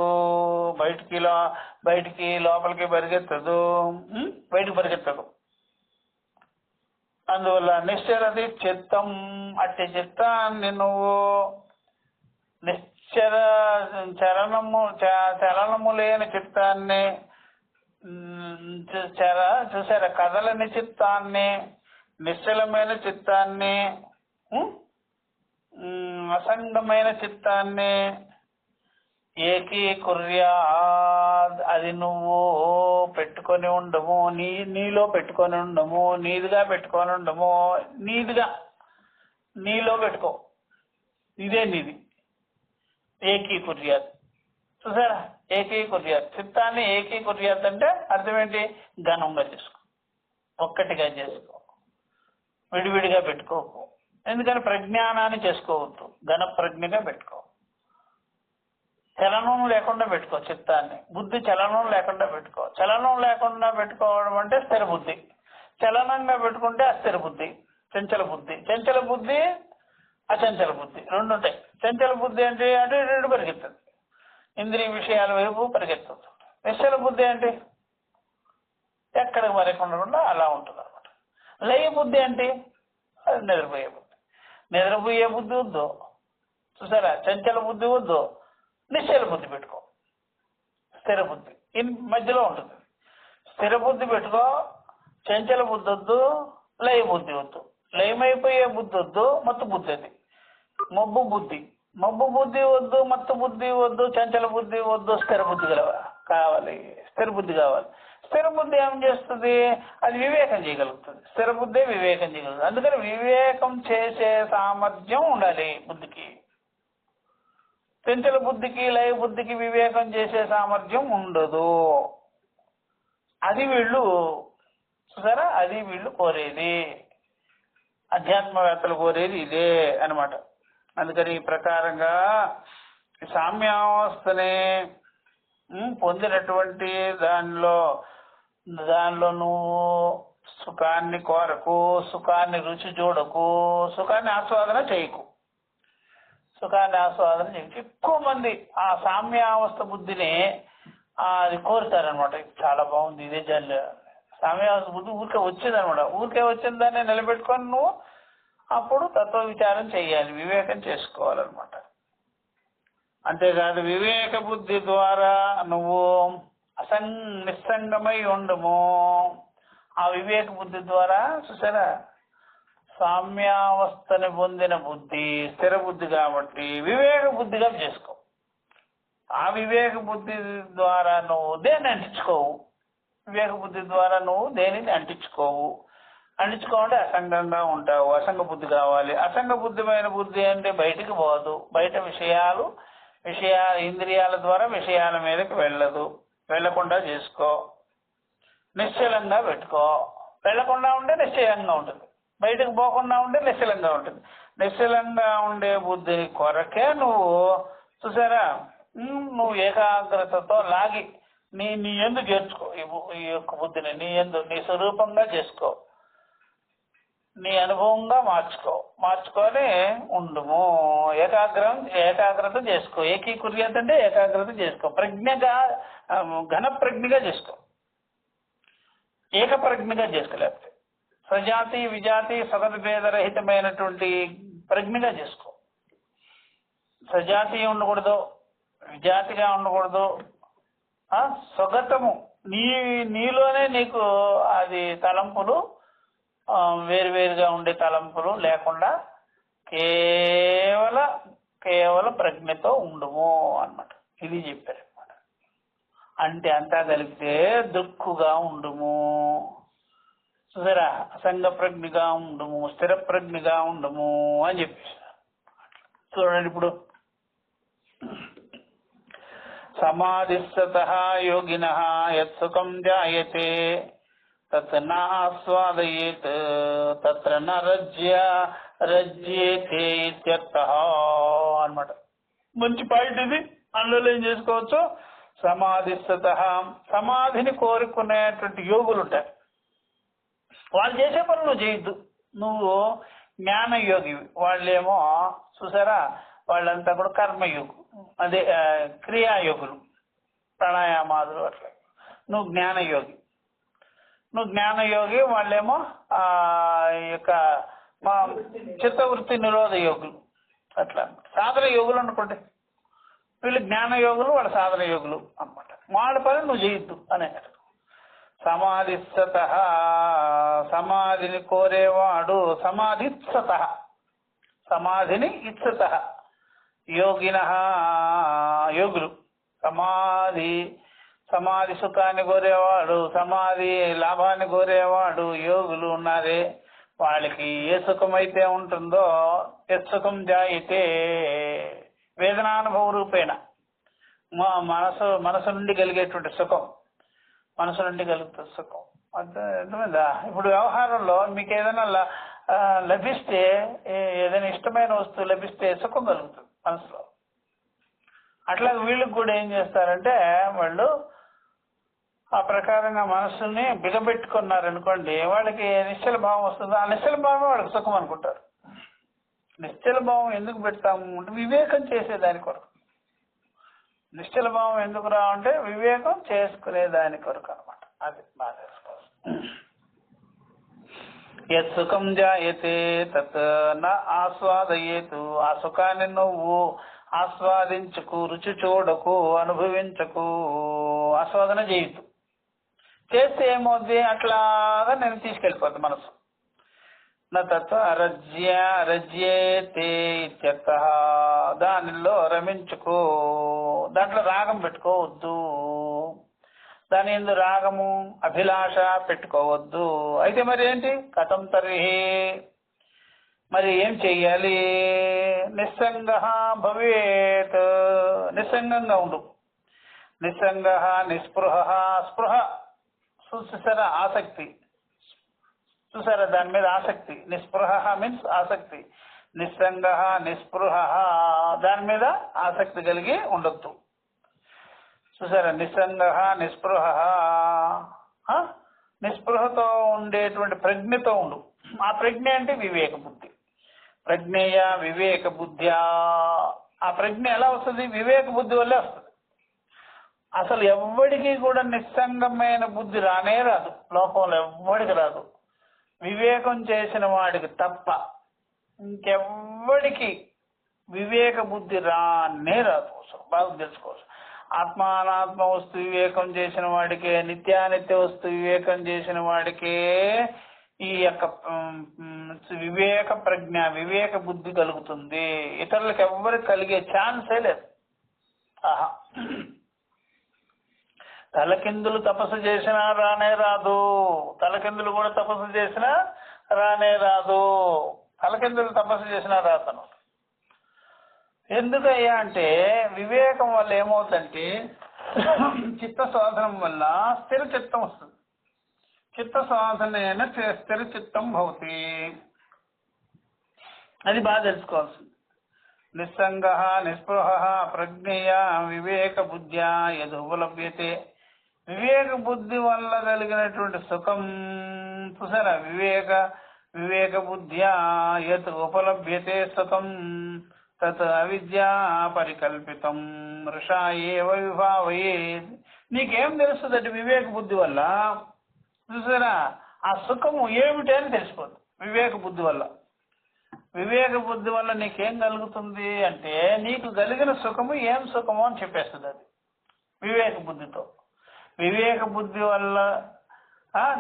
బయటికి లోపలికి పరిగెత్తదు, బయటికి పరిగెత్తదు. అందువల్ల నిశ్చరది చిత్తం, అట్టి చిత్తాన్ని నువ్వు చలనము లేని చిత్తాన్ని, చూసారా? కదలని చిత్తాన్ని, నిశ్చలమైన చిత్తాన్ని, అసంగమైన చిత్తాన్ని ఏకీకుర్యాద్, అది నువ్వు పెట్టుకొని ఉండము, నీలో పెట్టుకొని ఉండము, నీదిగా పెట్టుకొని ఉండము. నీలో పెట్టుకో, ఇదే నీది. ఏకీకుర్యాత్, చూసారా? ఏకీకుర్యాత్, చిత్తాన్ని ఏకీకుర్యాత్ అంటే అర్థం ఏంటి? ఘనంగా చేసుకో, ఒక్కటిగా చేసుకో, విడివిడిగా పెట్టుకోకు. ఎందుకని? ప్రజ్ఞానాన్ని చేసుకోవద్దు, ఘన ప్రజ్ఞగా పెట్టుకో. చలనం లేకుండా పెట్టుకో చిత్తాన్ని. బుద్ధి చలనం లేకుండా పెట్టుకో. చలనం లేకుండా పెట్టుకోవడం అంటే స్థిర బుద్ధి. చలనంగా పెట్టుకుంటే అస్థిర బుద్ధి, చంచల బుద్ధి. చంచల బుద్ధి, అచంచల బుద్ధి రెండు ఉంటాయి. చంచల బుద్ధి అంటే అటు ఇటు పరిగెత్తుంది, ఇంద్రియ విషయాల వైపు పరిగెత్తుంది. నిశ్చల బుద్ధి అంటే ఎక్కడికి మరకుండా అలా ఉంటుంది అనమాట. లయ బుద్ధి అంటే అది నిద్రపోయే బుద్ధి. నిద్రపోయే బుద్ధి వద్దు, చూసారా? చంచల బుద్ధి వద్దు, నిశ్చల బుద్ధి పెట్టుకో. స్థిర బుద్ధి మధ్యలో ఉంటుంది. స్థిర బుద్ధి పెట్టుకో, చంచల బుద్ధి వద్దు, లయ బుద్ధి వద్దు. లయమైపోయే బుద్ధి వద్దు, మత్తు బుద్ధి. అది మబ్బు బుద్ధి వద్దు, మత్తు బుద్ధి వద్దు, చంచల బుద్ధి వద్దు. స్థిర బుద్ధి కావాలి. స్థిర బుద్ధి కావాలి. స్థిర బుద్ధి ఏం చేస్తుంది? అది వివేకం చేయగలుగుతుంది. స్థిర బుద్ధి వివేకం చేయగలుగుతుంది. అందుకని వివేకం చేసే సామర్థ్యం ఉండాలి బుద్ధికి. చంచల బుద్ధికి, లయ బుద్ధికి వివేకం చేసే సామర్థ్యం ఉండదు. అది వీళ్ళు, చూసారా? అది వీళ్ళు కోరేది, అధ్యాత్మవేత్తలు కోరేది ఇదే అనమాట. అందుకని ఈ ప్రకారంగా సామ్యావస్థని పొందినటువంటి దానిలో నువ్వు సుఖాన్ని కోరకు, సుఖాన్ని రుచి చూడకు, సుఖాన్ని ఆస్వాదన చేయకు. ఎక్కువ మంది ఆ సామ్యావస్థ బుద్ధిని అది కోరుతారనమాట. చాలా బాగుంది, ఇదే జల్లు. సామ్యావస్థ బుద్ధి ఊరికే వచ్చిందనమాట. ఊరికే వచ్చిన దాన్ని నిలబెట్టుకొని నువ్వు అప్పుడు తత్వ విచారం చేయాలి, వివేకం చేసుకోవాలన్నమాట. అంతేకాదు వివేక బుద్ధి ద్వారా నువ్వు నిస్సంగమై ఉండము. ఆ వివేక బుద్ధి ద్వారా, చూసారా? సామ్యావస్థని పొందిన బుద్ధి స్థిర బుద్ధి కాబట్టి వివేక బుద్ధిగా చేసుకో. ఆ వివేక బుద్ధి ద్వారా నువ్వు దేన్ని అంటించుకోవు. వివేక బుద్ధి ద్వారా నువ్వు దేనిని అంటించుకోవాలంటే అసంగంగా ఉంటావు. అసంగ బుద్ధి కావాలి. అసంగ బుద్ధిమైన బుద్ధి అంటే బయటికి పోదు, బయట విషయాలు ఇంద్రియాల ద్వారా విషయాల మీదకి వెళ్లకుండా చేసుకో. నిశ్చలంగా పెట్టుకో. వెళ్లకుండా ఉంటే నిశ్చయంగా ఉంటుంది, బయటకు పోకుండా ఉంటే నిశ్చలంగా ఉంటుంది. నిశ్చలంగా ఉండే బుద్ధి కొరకే నువ్వు, చూసారా? నువ్వు ఏకాగ్రతతో లాగి నీ యందు చేర్చుకో. ఈ యొక్క బుద్ధిని నీ స్వరూపంగా చేసుకో, నీ అనుభవంగా మార్చుకొని ఉండుము. ఏకాగ్రత చేసుకో. ఏకీకుర్యత అంటే ఏకాగ్రత చేసుకో. ఘన ప్రజ్ఞగా చేసుకో, ఏకప్రజ్ఞగా చేసుకోలేకపోతే. సజాతి విజాతి సగత భేదరహితమైనటువంటి ప్రజ్ఞగా చేసుకో. సజాతి ఉండకూడదు, విజాతిగా ఉండకూడదు, స్వగతము నీలోనే నీకు అది తలంపులు వేరువేరుగా ఉండే తలంపులు లేకుండా కేవల ప్రజ్ఞతో ఉండుము అన్నమాట. ఇది చెప్పారు అనమాట. అంటే అంతా కలిపితే దృక్కుగా ఉండుము, చూసారా, అసంగ ప్రజ్ఞగా ఉండుము, స్థిర ప్రజ్ఞగా ఉండుము అని చెప్పేసి. చూడండి ఇప్పుడు సమాధిస్తతః యోగినః యత్సుఖం జాయతే తత్ నాస్వాదయేత్ తత్ర న రజ్యేతే ఇత్యర్థః అన్నమాట. మంచి పాయింట్ ఇది. అందులో ఏం చేసుకోవచ్చు, సమాధిస్తతః, సమాధిని కోరుకునేటువంటి యోగులు ఉంటారు. వాళ్ళు చేసే పనులు నువ్వు చేయొద్దు, నువ్వు జ్ఞానయోగివి. వాళ్ళేమో చూసారా, వాళ్ళంతా కూడా కర్మయోగు, అదే క్రియాయోగులు, ప్రాణాయామాదులు అట్లా. నువ్వు జ్ఞానయోగి, వాళ్ళేమో యొక్క మా చిత్తవృత్తి నిరోధ యోగులు అట్లా. సాధన యోగులు అనుకోండి, వీళ్ళు జ్ఞానయోగులు, వాళ్ళ సాధన యోగులు అన్నమాట. వాళ్ళ పని నువ్వు చేయొద్దు అనే. సమాధిస్తతః, సమాధిని కోరేవాడు, సమాధిత్సతః, సమాధిని ఇత్సతః, యోగినః యోగులు, సమాధి సుఖాన్ని కోరేవాడు, సమాధి లాభాన్ని కోరేవాడు యోగులు ఉన్నారే, వాళ్ళకి ఏ సుఖమైతే ఉంటుందో యత్సుఖం జాయితే వేదనానుభవ రూపేణ, మనసు నుండి కలిగేటువంటి సుఖం, మనసు నుండి కలుగుతుంది సుఖం. అర్థమైందా? ఇప్పుడు వ్యవహారంలో మీకు ఏదైనా లభిస్తే, ఏదైనా ఇష్టమైన వస్తువు లభిస్తే సుఖం కలుగుతుంది మనసులో. అట్లా వీళ్ళకి కూడా ఏం చేస్తారంటే, వాళ్ళు ఆ ప్రకారంగా మనస్సుని బిగబెట్టుకున్నారనుకోండి, వాళ్ళకి నిశ్చల భావం వస్తుంది. ఆ నిశ్చల భావమే వాళ్ళకి సుఖం అనుకుంటారు. నిశ్చల భావం ఎందుకు పెడతాము అంటే వివేకం చేసేదాని కొరకు. నిశ్చల భావం ఎందుకు రావంటే వివేకం చేసుకునే దాని కొరకు అనమాట. అది బాగా తెలుసుకోవాలి. యత్ సుఖం జాయతే తత్ న ఆస్వాదయేతు, ఆ సుఖాన్ని నువ్వు ఆస్వాదించకు, రుచి చూడకు, అనుభవించకు, ఆస్వాదన చేయొద్దు. చేస్తే ఏమవుద్ది, అట్లాగా నేను తీసుకెళ్ళిపోద్ది మనసు. నా తత్వ రజ్యేతే ఇత్యర్థః, దానిలో రమించుకో, దాంట్లో రాగం పెట్టుకోవద్దు, దాని యందు రాగము అభిలాష పెట్టుకోవద్దు. అయితే మరి ఏంటి, కథం తర్హి, మరి ఏం చెయ్యాలి, నిస్సంగః భవేత్, నిస్సంగంగా ఉండు. నిస్సంగః నిస్పృహః, స్పృహ చూసారా, ఆసక్తి చూసారా, దాని మీద ఆసక్తి. నిస్పృహ మీన్స్ ఆసక్తి. నిస్సంగ నిస్పృహ, దాని మీద ఆసక్తి కలిగి ఉండొద్దు. చూసారా, నిస్సంగ నిస్పృహ, నిస్పృహతో ఉండేటువంటి ప్రజ్ఞతో ఉండు. ఆ ప్రజ్ఞ అంటే వివేక బుద్ధి. ప్రజ్ఞేయ వివేక బుద్ధ్యా, ఆ ప్రజ్ఞ ఎలా వస్తుంది, వివేక బుద్ధి వల్లే వస్తుంది. అసలు ఎవ్వడికి కూడా నిస్సంగమైన బుద్ధి రానే రాదు, లోకంలో ఎవ్వడికి రాదు. వివేకం చేసిన వాడికి తప్ప ఇంకెవ్వడికి వివేక బుద్ధి రానే రాదు. బాగా తెలుసుకోవచ్చు. ఆత్మానాత్మ వస్తు వివేకం చేసిన వాడికే, నిత్యానిత్య వస్తు వివేకం చేసిన వాడికే ఈ యొక్క వివేక ప్రజ్ఞ, వివేక బుద్ధి కలుగుతుంది. ఇతరులకు ఎవ్వరికి కలిగే ఛాన్సే లేదు. ఆహా, తలకిందులు తపస్సు చేసినా రానే రాదు. తలకిందులు కూడా తపస్సు చేసినా రానే రాదు. తలకిందులు తపస్సు చేసినా రాతను. ఎందుకయ్యా అంటే వివేకం వల్ల ఏమవుతుందంటే చిత్త సాధనం వల్ల స్థిర చిత్తం వస్తుంది. చిత్త సాధన స్థిర చిత్తం భవతి. అది బాగా తెలుసుకోవాల్సింది. నిస్సంగ నిస్పృహ ప్రజ్ఞయ వివేక బుద్ధ్యా యద్ ఉపలభ్యతే, వివేక బుద్ధి వల్ల కలిగినటువంటి సుఖం చూసారా, వివేక బుద్ధ్యా యత్ ఉపలభ్యతే సుఖం తత్ అవిద్యా పరికల్పితం వృషా ఏవ విభావయేత్. నీకేం తెలుస్తుందంటే వివేక బుద్ధి వల్ల చూసారా, ఆ సుఖము ఏమిటి అని తెలిసిపోతుంది. వివేక బుద్ధి వల్ల, వివేక బుద్ధి వల్ల నీకేం కలుగుతుంది అంటే నీకు కలిగిన సుఖము ఏం సుఖము అని చెప్పేస్తుంది అది వివేక బుద్ధితో. వివేక బుద్ధి వల్ల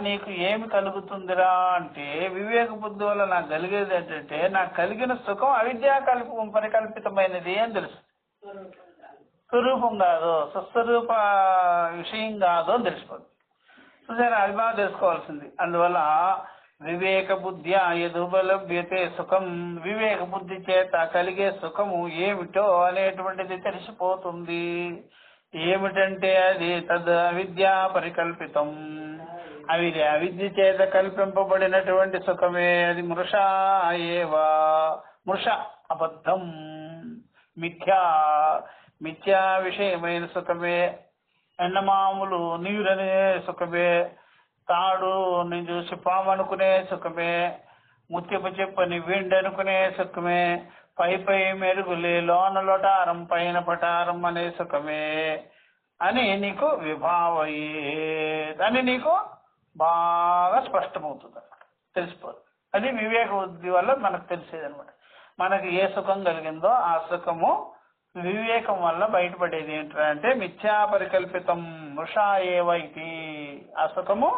నీకు ఏమి కలుగుతుందిరా అంటే, వివేక బుద్ధి వల్ల నాకు కలిగేది ఏంటంటే, నాకు కలిగిన సుఖం అవిద్యా పరికల్పితమైనది అని తెలుసు. స్వరూపం కాదు, సుస్వరూప విషయం కాదు అని తెలిసిపోతుంది. సరే, అది బాగా తెలుసుకోవాల్సింది. అందువల్ల వివేక బుద్ధి యదుపలభ్యతే సుఖం, వివేక బుద్ధి చేత కలిగే సుఖము ఏమిటో అనేటువంటిది తెలిసిపోతుంది. ఏమిటంటే అది తద్ అవిద్యా పరికల్పితం, అవిద్య చేత కల్పింపబడినటువంటి సుఖమే. అది మృషా ఏవా, మృష అబద్ధం, మిథ్యా విషయమైన సుఖమే. ఎండమాములు నీరనే సుఖమే, తాడు నేను చూసి పాము అనుకునే సుఖమే, ముత్యపు చెప్పని విండి అనుకునే సుఖమే, పై మెరుగులే లోన లొటారం పైన పటారం అనే సుఖమే అని నీకు అని నీకు బాగా స్పష్టమవుతుంది అనమాట, తెలిసిపోదు. అది వివేక బుద్ధి వల్ల మనకు తెలిసేది అనమాట. మనకి ఏ సుఖం కలిగిందో ఆ సుఖము వివేకం వల్ల బయటపడేది ఏంటంటే మిథ్యా పరికల్పితం మృషా ఏవైతి, ఆ సుఖము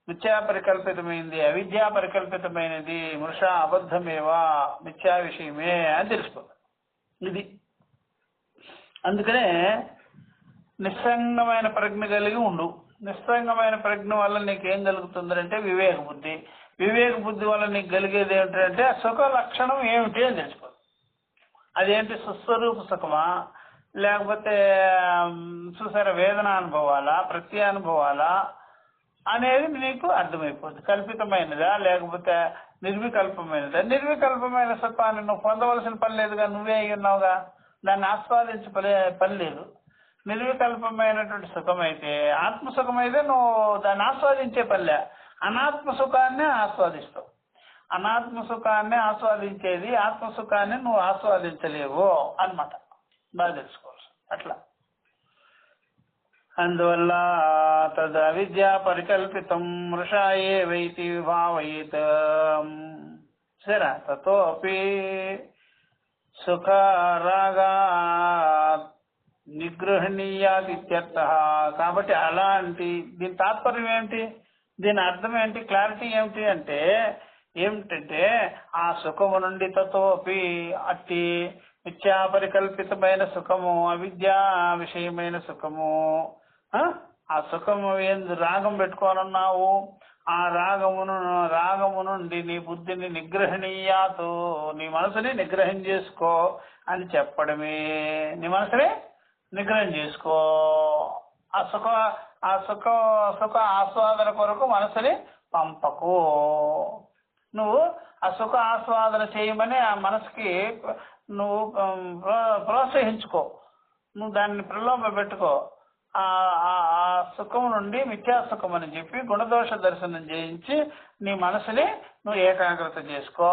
మిథ్యా పరికల్పితమైనది, అవిద్యా పరికల్పితమైనది, మృష అబద్ధమేవా, మిథ్యా విషయమే అని తెలిసిపోతుంది. ఇది అందుకనే నిస్సంగమైన ప్రజ్ఞ కలిగి ఉండు. నిస్సంగమైన ప్రజ్ఞ వల్ల నీకేం కలుగుతుందంటే వివేక బుద్ధి. వివేక బుద్ధి వల్ల నీకు కలిగేది ఏమిటంటే సుఖ లక్షణం ఏమిటి అని తెలిసిపోతుంది. అదేంటి, సుస్వరూప సుఖమా, లేకపోతే చూసారా వేదన అనుభవాలా, ప్రత్యానుభవాలా అనేది నీకు అర్థమైపోతుంది. కల్పితమైనదా లేకపోతే నిర్వికల్పమైనదా? నిర్వికల్పమైన సుఖాన్ని నువ్వు పొందవలసిన పని లేదుగా, నువ్వే అయి ఉన్నావుగా, దాన్ని ఆస్వాదించే పని లేదు. నిర్వికల్పమైనటువంటి సుఖం అయితే, ఆత్మసుఖం అయితే నువ్వు దాన్ని ఆస్వాదించే పనిలే, అనాత్మ సుఖాన్ని ఆస్వాదిస్తావు. అనాత్మ సుఖాన్ని ఆస్వాదించేది, ఆత్మసుఖాన్ని నువ్వు ఆస్వాదించలేవు అన్నమాట, బాగా తెలుసుకోవచ్చు. అట్లా అందువల్ల తద్ అవిద్యా పరికల్పితం మృషా ఏవైతి విభావయేత్. సరే, తతోపి సుఖ రాగా నిగృహణీయాదిత్యర్థః. కాబట్టి అలాంటి దీని తాత్పర్యం ఏమిటి, దీని అర్థం ఏంటి, క్లారిటీ ఏమిటి అంటే ఏమిటంటే ఆ సుఖము నుండి తతోపి అట్టి మిథ్యా పరికల్పితమైన సుఖము, అవిద్యా విషయమైన సుఖము, ఆ సుఖము ఎందు రాగం పెట్టుకోనున్నావు, ఆ రాగము నుండి నీ బుద్ధిని నిగ్రహణీయాతు, నీ మనసుని నిగ్రహం చేసుకో అని చెప్పడమే. నీ మనసుని నిగ్రహం చేసుకో, ఆ సుఖ ఆస్వాదన కొరకు మనసుని పంపకు. నువ్వు ఆ సుఖ ఆస్వాదన చేయమని ఆ మనసుకి నువ్వు ప్రోత్సహించుకో, నువ్వు దాన్ని ప్రలోభ పెట్టుకో. ఆ సుఖం నుండి మిథ్యాసుఖం అని చెప్పి గుణదోష దర్శనం చేయించి నీ మనసుని నువ్వు ఏకాగ్రత చేసుకో,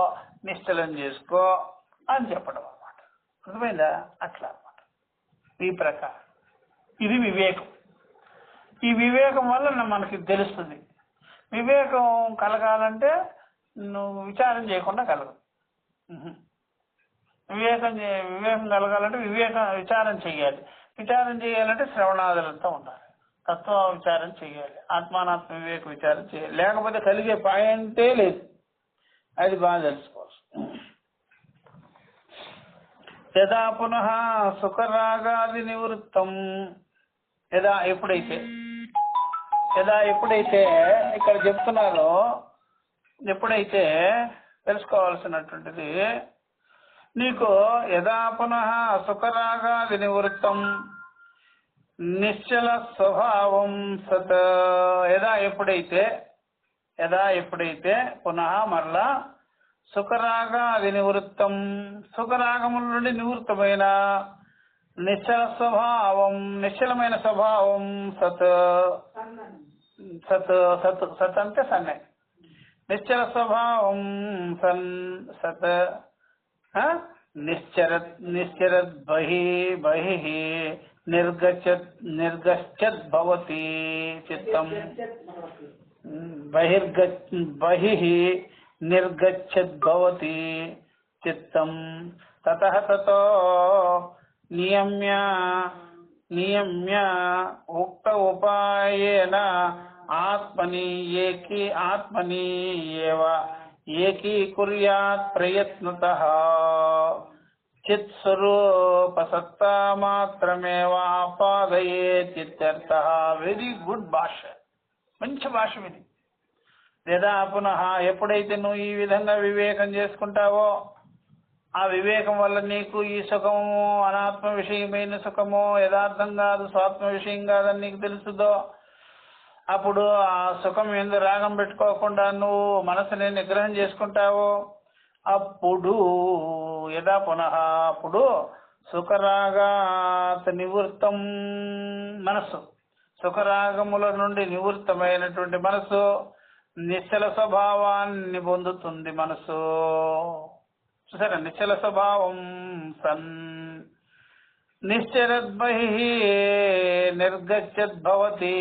నిశ్చలం చేసుకో అని చెప్పడం అన్నమాట. అర్థమైందా? అట్లా అన్నమాట. ఈ ప్రకారం ఇది వివేకం. ఈ వివేకం వల్ల మనకి తెలుస్తుంది. వివేకం కలగాలంటే నువ్వు విచారం చేయకుండా కలగదు. వివేకం కలగాలంటే విచారం చెయ్యాలి. విచారం చేయాలంటే శ్రవణాదులతో ఉండాలి, తత్వ విచారం చేయాలి, ఆత్మానాత్మ వివేక విచారం చేయాలి. లేకపోతే కలిగే పాయింటే లేదు. అది బాగా తెలుసుకోవచ్చు. యదా పునః సుఖరాగాది నివృత్తం, ఎప్పుడైతే ఇక్కడ చెప్తున్నారో, ఎప్పుడైతే తెలుసుకోవాల్సినటువంటిది నీకు యదా పునః సుఖరాగాది నివృత్తం నిశ్చల స్వభావం సత్. ఎప్పుడైతే పునః మరలా సుఖరాగాది నివృత్తం, సుఖరాగముల నుండి నివృత్తమైన నిశ్చలమైన స్వభావం సత్. సత్ అంటే సన్నే, నిశ్చల స్వభావం సత్ నిశ్చరద్ బహిః నిర్గచ్చద్ భవతి చిత్తం. బహిః నిర్గచ్చద్ భవతి చిత్తం. తతో నియమ్య నియమ్య ఉక్త ఉపాయేన ఆత్మని ఏవ ఏకీకుర్యాత్ ప్రయత్నతః చిత్స్వరూప సత్తా మాత్రమేవ ఆపాదయేత్ ఇత్యర్థః. వెరీ గుడ్ భాష, మంచి భాష ఇది. లేదా పునః ఎప్పుడైతే నువ్వు ఈ విధంగా వివేకం చేసుకుంటావో, ఆ వివేకం వల్ల నీకు ఈ సుఖము అనాత్మ విషయమైన సుఖము యథార్థం కాదు, స్వాత్మ విషయం కాదని నీకు తెలుసుదో, అప్పుడు ఆ సుఖం ఎందు రాగం పెట్టుకోకుండా నువ్వు మనసుని నిగ్రహం చేసుకుంటావో, అప్పుడు యదా పునః అప్పుడు సుఖరాగాత్ నివృత్తం మనస్సు, సుఖరాగముల నుండి నివృత్తమైనటువంటి మనసు నిశ్చల స్వభావాన్ని పొందుతుంది. మనసు చూసారా, నిశ్చల స్వభావం సన్ నిశ్చరద్బహి నిర్గచ్చద్భవతి.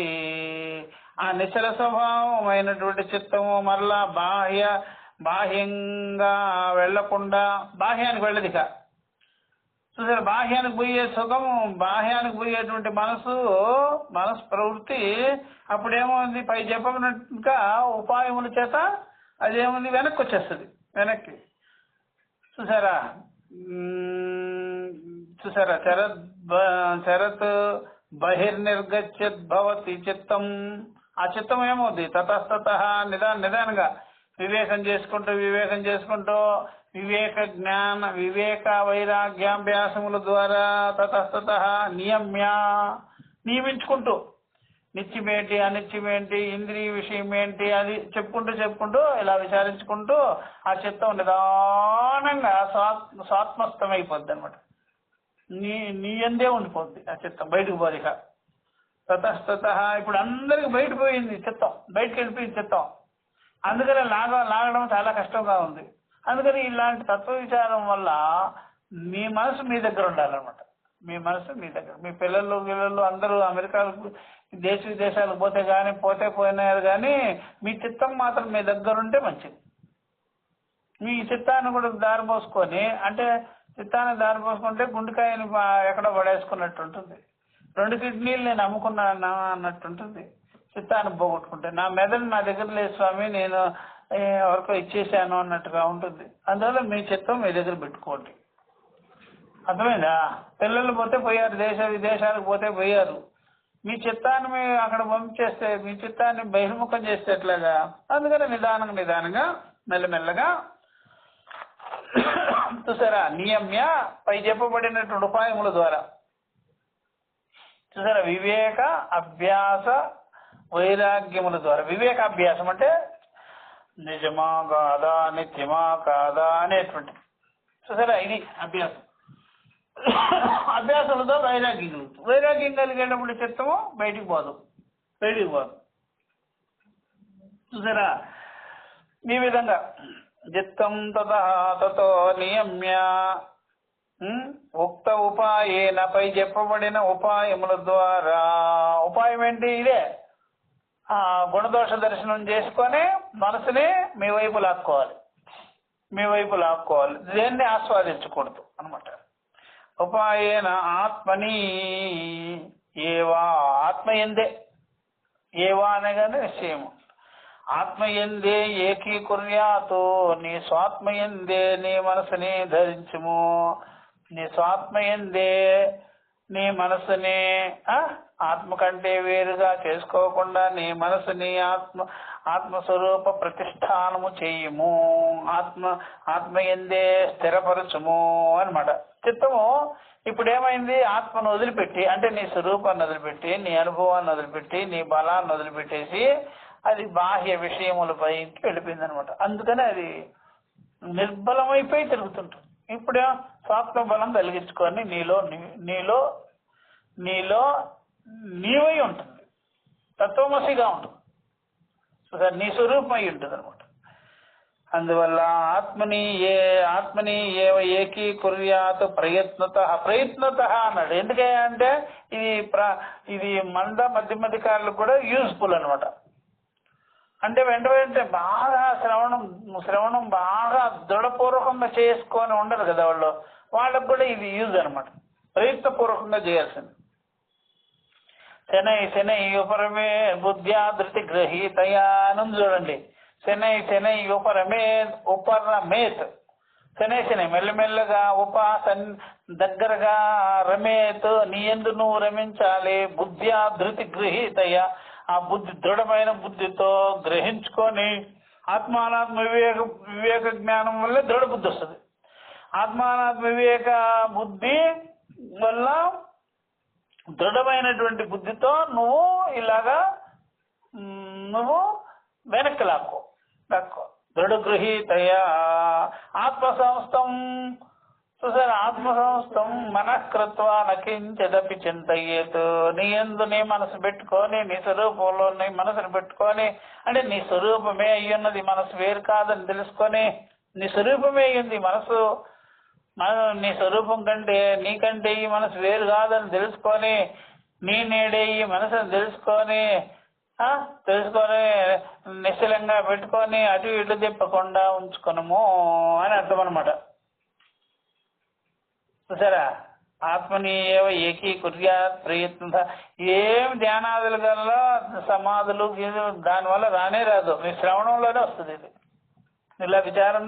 ఆ నిశ్చల స్వభావమైనటువంటి చిత్తము మరలా బాహ్యంగా వెళ్లకుండా, బాహ్యానికి వెళ్ళదిక. చూసారా, బాహ్యానికి పోయే సుఖము, బాహ్యానికి పోయేటువంటి మనసు ప్రవృత్తి అప్పుడేమోంది, పై చెప్పినట్టుగా ఉపాయముల చేత అదేముంది వెనక్కి వచ్చేస్తుంది. వెనక్కి చూసారా చరత్ బహిర్నిర్గచ్చద్భవతి చిత్తం. ఆ చిత్తం ఏమవుద్ది, తతస్తతః నిదానంగా వివేకం చేసుకుంటూ వివేక వైరాగ్యాభ్యాసముల ద్వారా తతస్తతః నియమించుకుంటూ నిత్యమేంటి అనిత్యమేంటి ఇంద్రియ విషయం ఏంటి అది చెప్పుకుంటూ ఇలా విచారించుకుంటూ ఆ చిత్తం నిదానంగా స్వాత్మస్థమైపోద్ది అనమాట. నీ అందే ఉండిపోద్ది ఆ చిత్తం, బయటకు పోదిక. తతస్తతః ఇప్పుడు అందరికి బయట పోయింది చిత్తం, బయటకు వెళ్ళిపోయింది చిత్తం. అందుకని లాగడం చాలా కష్టంగా ఉంది. అందుకని ఇలాంటి తత్వ విచారం వల్ల మీ మనసు మీ దగ్గర ఉండాలన్నమాట. మీ మనసు మీ దగ్గర, మీ పిల్లలు అందరూ అమెరికాలకు దేశ విదేశాలకు పోయినారు కానీ మీ చిత్తం మాత్రం మీ దగ్గర ఉంటే మంచిది. మీ చిత్తాన్ని కూడా దారిపోసుకొని, అంటే చిత్తాన్ని దారిపోసుకుంటే గుండెకాయని ఎక్కడో పడేసుకున్నట్టు ఉంటుంది, 2 కిడ్నీలు నేను అమ్ముకున్నాను అన్నట్టుంటుంది. చిత్తాన్ని పోగొట్టుకుంటే నా మెదడు నా దగ్గర లేదు స్వామి, నేను ఎవరికో ఇచ్చేసాను అన్నట్టుగా ఉంటుంది. అందువల్ల మీ చిత్తం మీ దగ్గర పెట్టుకోండి. అర్థమైందా? పిల్లలు పోయారు, దేశ విదేశాలకు పోయారు. మీ చిత్తాన్ని మీ అక్కడ పంపించేస్తే, మీ చిత్తాన్ని బహిర్ముఖం చేస్తే ఎట్లాగా? అందుకని నిదానంగా మెల్లమెల్లగా చూసారా, నియమ్య పై చెప్పబడినటువంటి ఉపాయముల ద్వారా చూసారా, వివేక అభ్యాస వైరాగ్యముల ద్వారా. వివేకాభ్యాసం అంటే నిజమా కాదా, నిత్యమా కాదా అనేటువంటి చూసారా, ఇది అభ్యాసం. అభ్యాసంతో వైరాగ్యం కలిగేటప్పుడు చిత్తము బయటికి పోదు. చూసారా, ఈ విధంగా చిత్తం తతో నియమ్య ఉక్త ఉపాయేన పై చెప్పబడిన ఉపాయముల ద్వారా. ఉపాయం ఏంటి? ఇదే గుణదోష దర్శనం చేసుకొని మనసుని మీ వైపు లాక్కోవాలి. దేన్ని ఆస్వాదించకూడదు అనమాట. ఉపాయేన ఆత్మని ఏవా, ఆత్మయందే, ఏవా అనగానే నిశ్చయము, ఆత్మయందే ఏకీకుర్యాతు, నీ స్వాత్మయందే నీ మనసుని ధరించుము. నీ స్వాత్మయందే నీ మనసుని ఆత్మ కంటే వేరుగా చేసుకోకుండా నీ మనసుని ఆత్మస్వరూప ప్రతిష్టానము చెయ్యము. ఆత్మయందే స్థిరపరచుము అనమాట. చిత్తము ఇప్పుడు ఏమైంది, ఆత్మను వదిలిపెట్టి, అంటే నీ స్వరూపాన్ని వదిలిపెట్టి, నీ అనుభవాన్ని వదిలిపెట్టి, నీ బలాన్ని వదిలిపెట్టేసి అది బాహ్య విషయములపైకి వెళ్ళిపోయింది అనమాట. అందుకని అది నిర్బలమైపోయి తిరుగుతుంటుంది. ఇప్పుడే స్వాత్మ బలం కలిగించుకొని నీలో నీవై ఉంటుంది, తత్వమసిగా ఉంటుంది. సో నీ స్వరూపమై ఉంటుంది అనమాట. అందువల్ల ఆత్మని ఏకీకుర్యాత్ ప్రయత్నత అన్నాడు. ఎందుకంటే ఇది మధ్యకారులకు కూడా యూజ్ఫుల్ అనమాట. అంటే వెంటనే బాగా శ్రవణం బాగా దృఢపూర్వకంగా చేసుకొని ఉండరు కదా వాళ్ళకు కూడా ఇది యూజ్ అనమాట. ప్రయత్నపూర్వకంగా చేయాల్సింది. శనై శనై ఉపరమే బుద్ధ్యా ధృతి గ్రహీతయా అని చూడండి. శనై శనై ఉపరమేత్ శనై శనై మెల్లమెల్లగా దగ్గరగా రమేత్ నీ యందు నువ్వు రమించాలి. బుద్ధ్యా ధృతి గృహీతయ ఆ బుద్ధి దృఢమైన బుద్ధితో గ్రహించుకొని ఆత్మానాత్మ వివేక జ్ఞానం వల్ల దృఢ బుద్ధి వస్తుంది. ఆత్మానాత్మ వివేక బుద్ధి వల్ల దృఢమైనటువంటి బుద్ధితో నువ్వు ఇలాగా నువ్వు వెనక్కి లాక్కో దృఢ గృహీతయా ఆత్మసంస్థం. చూసారు, ఆత్మసంస్థం మనఃకృత్వ నకించదపి చింతయ్యేత్. నీ యందు నీ మనసు పెట్టుకొని నీ స్వరూపంలో నీ మనసును పెట్టుకొని, అంటే నీ స్వరూపమే అయ్యున్నది, మనసు వేరు కాదని తెలుసుకొని, నీ స్వరూపమే అయ్యింది మనసు, నీ స్వరూపం కంటే నీకంటే ఈ మనసు వేరు కాదని తెలుసుకొని, నీ నేడే ఈ మనసును తెలుసుకొని నిశ్చలంగా పెట్టుకొని అటు ఇటు తిప్పకుండా ఉంచుకునము అని అర్థం అనమాట. చూసారా, ఆత్మని ఏవ ఏకీకుర్యాత్ ప్రయత్న. ఏం ధ్యానాదుల కల్లా సమాధులు దానివల్ల రానే రాదు, మీ శ్రవణంలోనే వస్తుంది. ఇది ఇలా విచారం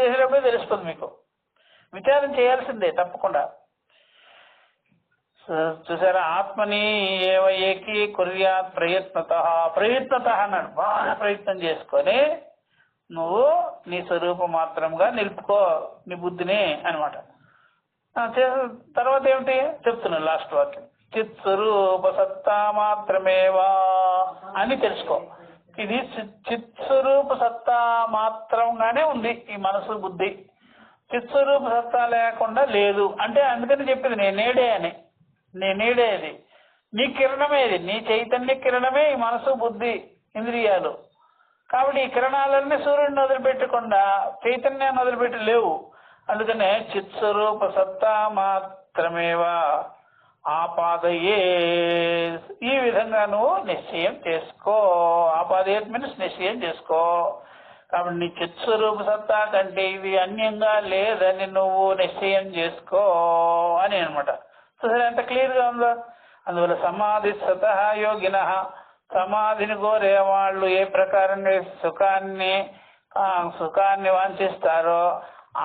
చేసేటప్పుడే తెలిసిపోతుంది మీకు. విచారం చేయాల్సిందే తప్పకుండా. చూసారా, ఆత్మని ఏవ ఏకీకుర్యాత్ ప్రయత్నత అన్నాడు. బాగా ప్రయత్నం చేసుకొని నువ్వు నీ స్వరూపం మాత్రంగా నిలుపుకో నీ బుద్ధిని అనమాట. తర్వాత ఏమిటి చెప్తున్నాను లాస్ట్ వాక్యం, చిత్ స్వరూప సత్తా మాత్రమేవా అని తెలుసుకో. ఇది చిత్ స్వరూప సత్తా మాత్రంగానే ఉంది ఈ మనసు బుద్ధి. చిత్ స్వరూప సత్తా లేకుండా లేదు అంటే అందుకని చెప్పింది నేనేడే అని. నేనేడే అది, నీ కిరణమే, ఇది నీ చైతన్య కిరణమే ఈ మనసు బుద్ధి ఇంద్రియాలు. కాబట్టి ఈ కిరణాలన్నీ సూర్యుడిని వదిలిపెట్టకుండా చైతన్యాన్ని వదిలిపెట్టి లేవు. అందుకనే చిత్స్వరూప సత్తా మాత్రమేవా ఆపాదయే. ఈ విధంగా నువ్వు నిశ్చయం చేసుకో. ఆపాదయేత్ మీన్స్ నిశ్చయం చేసుకో. కాబట్టి నీ చిత్స్వరూప సత్తా కంటే ఇది అన్యంగా లేదని నువ్వు నిశ్చయం చేసుకో అని అనమాట. సరే, ఎంత క్లియర్గా ఉందో. అందువల్ల సమాధి సతః యోగిన, సమాధిని కోరే వాళ్ళు ఏ ప్రకారంగా సుఖాన్ని వాంఛిస్తారో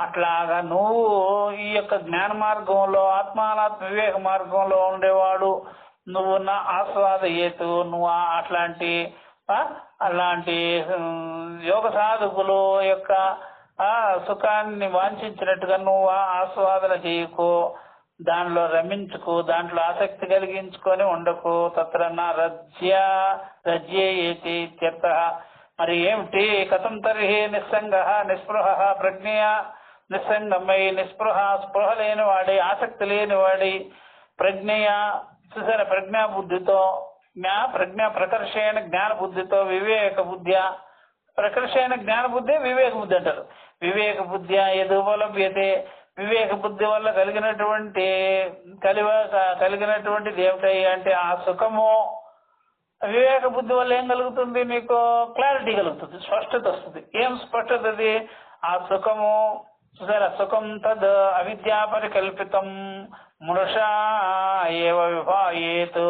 అట్లాగా నువ్వు ఈ యొక్క జ్ఞాన మార్గంలో ఆత్మానాత్మ వివేక మార్గంలో ఉండేవాడు నువ్వు నా ఆస్వాదయేతు. నువ్వు అలాంటి యోగ సాధకులు యొక్క సుఖాన్ని వాంఛించినట్టుగా నువ్వు ఆస్వాదన చేయకు, దానిలో రమించుకు, దాంట్లో ఆసక్తి కలిగించుకొని ఉండకు. తత్ర నా రజ్యేతి ఇత్యర్థ. మరి ఏమిటి, కథం తర్హి నిస్సంగ నిస్పృహ ప్రజ్ఞయ. నిస్సంగమై స్పృహ లేనివాడి, ఆసక్తి లేనివాడి ప్రజ్ఞయ. చూసారా, ప్రజ్ఞా బుద్ధితో ప్రకర్షణ జ్ఞాన బుద్ధితో వివేక బుద్ధ్య. ప్రకర్షణ జ్ఞాన బుద్ధి వివేక బుద్ధి అంటారు. వివేక బుద్ధ్య యదుపలభ్యతే. వివేక బుద్ధి వల్ల కలిగినటువంటిది ఏమిటాయి అంటే ఆ సుఖము. వివేక బుద్ధి వల్ల ఏం కలుగుతుంది, మీకు క్లారిటీ కలుగుతుంది, స్పష్టత వస్తుంది. ఏం స్పష్టత అది? ఆ సుఖము. చూసారా, సుఖం తద్ అవిద్యా పరికల్పితం మృషా ఏవ విభాయేతు.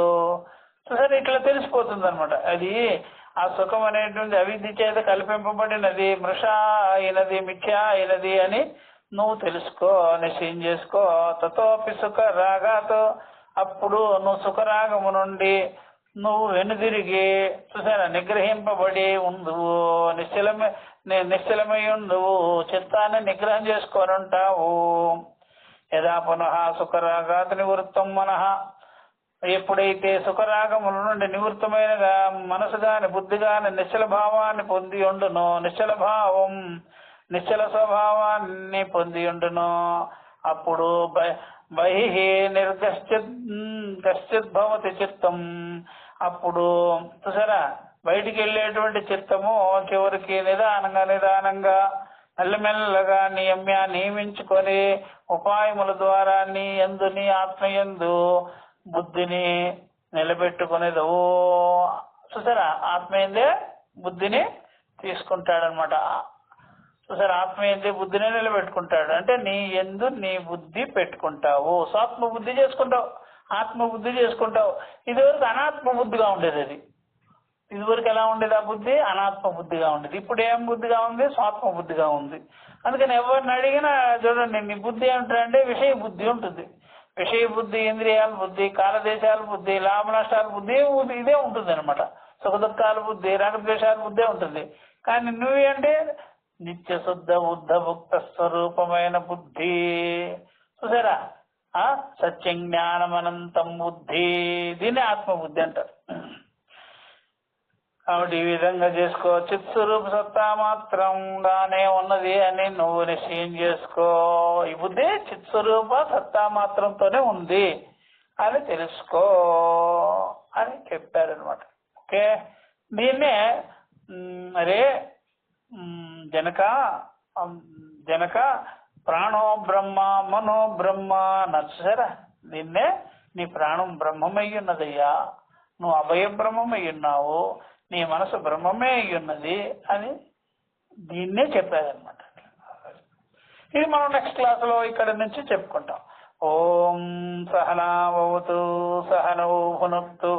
చూసారా, ఇట్లా తెలిసిపోతుంది అనమాట. అది ఆ సుఖం అనేటువంటి అవిద్య చేత కల్పింపబడినది, మృషా అయినది, మిథ్యా అయినది అని నువ్వు తెలుసుకో, నిశ్చయం చేసుకో. తతోపి సుఖ రాగాతో, అప్పుడు నువ్వు సుఖరాగము నుండి నువ్వు వెనుదిరిగి చూసారా నిగ్రహింపబడి ఉందువు, నిశ్చలమై ఉందువు, చిత్తాన్ని నిగ్రహం చేసుకొని ఉంటావు. యదా పునః సుఖరాగాత్ నివృత్తం మనః. ఎప్పుడైతే సుఖరాగముల నుండి నివృత్తమైన మనసు గాని బుద్ధి గాని నిశ్చల భావాన్ని పొంది ఉండునో, నిశ్చల స్వభావాన్ని పొంది ఉండును, అప్పుడు బహిః నిర్గశ్చిద్భవతి చిత్తం. అప్పుడు చూసారా, బయటికి వెళ్ళేటువంటి చిత్తము చివరికి నిదానంగా మెల్లమెల్లగా నియమించుకొని ఉపాయముల ద్వారా నీ ఆత్మయందు బుద్ధిని నిలబెట్టుకునేది. చూసారా, ఆత్మయందే బుద్ధిని తీసుకుంటాడనమాట. చూసారా, ఆత్మయందే బుద్ధిని నిలబెట్టుకుంటాడు అంటే నీ యందు నీ బుద్ధి పెట్టుకుంటావు, స్వాత్మ బుద్ధి చేసుకుంటావు. ఆత్మబుద్ధి చేసుకుంటావు. ఇదివరకు అనాత్మ బుద్ధిగా ఉండేది అది. ఇదివరకు ఎలా ఉండేది? ఆ బుద్ధి అనాత్మ బుద్ధిగా ఉండేది. ఇప్పుడు ఏం బుద్ధిగా ఉంది? స్వాత్మ బుద్ధిగా ఉంది. అందుకని ఎవరిని అడిగినా చూడండి, నీ బుద్ధి ఏమిటంటే విషయ బుద్ధి ఉంటుంది. విషయ బుద్ధి, ఇంద్రియాల బుద్ధి, కాలదేశాల బుద్ధి, లాభ నష్టాల బుద్ధి ఇదే ఉంటుంది అనమాట. సుఖ దుఃఖాల బుద్ధి, రాగద్వేషాల బుద్ధే ఉంటుంది. కానీ నువ్వేంటి? నిత్య శుద్ధ బుద్ధ భుక్త స్వరూపమైన బుద్ధి. చూసారా? సత్యం జ్ఞానం అనంతం బుద్ధి. దీన్ని ఆత్మబుద్ధి అంటారు. కాబట్టి ఈ విధంగా చేసుకో. చిత్స్వరూప సత్తా మాత్రంగానే ఉన్నది అని నువ్వు నిశ్చయం చేసుకో. ఈ బుద్ధి చిత్స్వరూప సత్తా మాత్రంతోనే ఉంది అని తెలుసుకో అని చెప్పారనమాట. ఓకే, దీన్నే అరే జనక ప్రాణో బ్రహ్మ మనో బ్రహ్మ నచ్చారా? దీన్నే నీ ప్రాణం బ్రహ్మమై ఉన్నదయ్యా, నువ్వు అభయ బ్రహ్మమై ఉన్నావు, నీ మనసు బ్రహ్మమే అయ్యున్నది అని దీన్నే చెప్పారనమాట. ఇది మనం నెక్స్ట్ క్లాసులో ఇక్కడ నుంచి చెప్పుకుంటాం. ఓం సహనావతు సహనౌ భునక్తు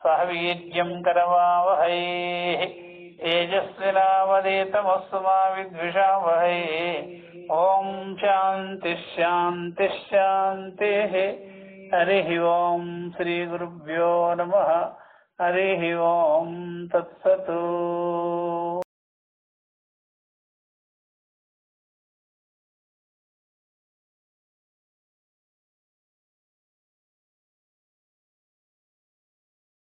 సహ వీర్యం కరవావహై తేజస్వినావధీతమస్తు మా విద్విషావహై. ఓం శాంతి శాంతి శాంతి. హరి ఓం శ్రీ గురుభ్యో నమః. హరి ఓం తత్సతు.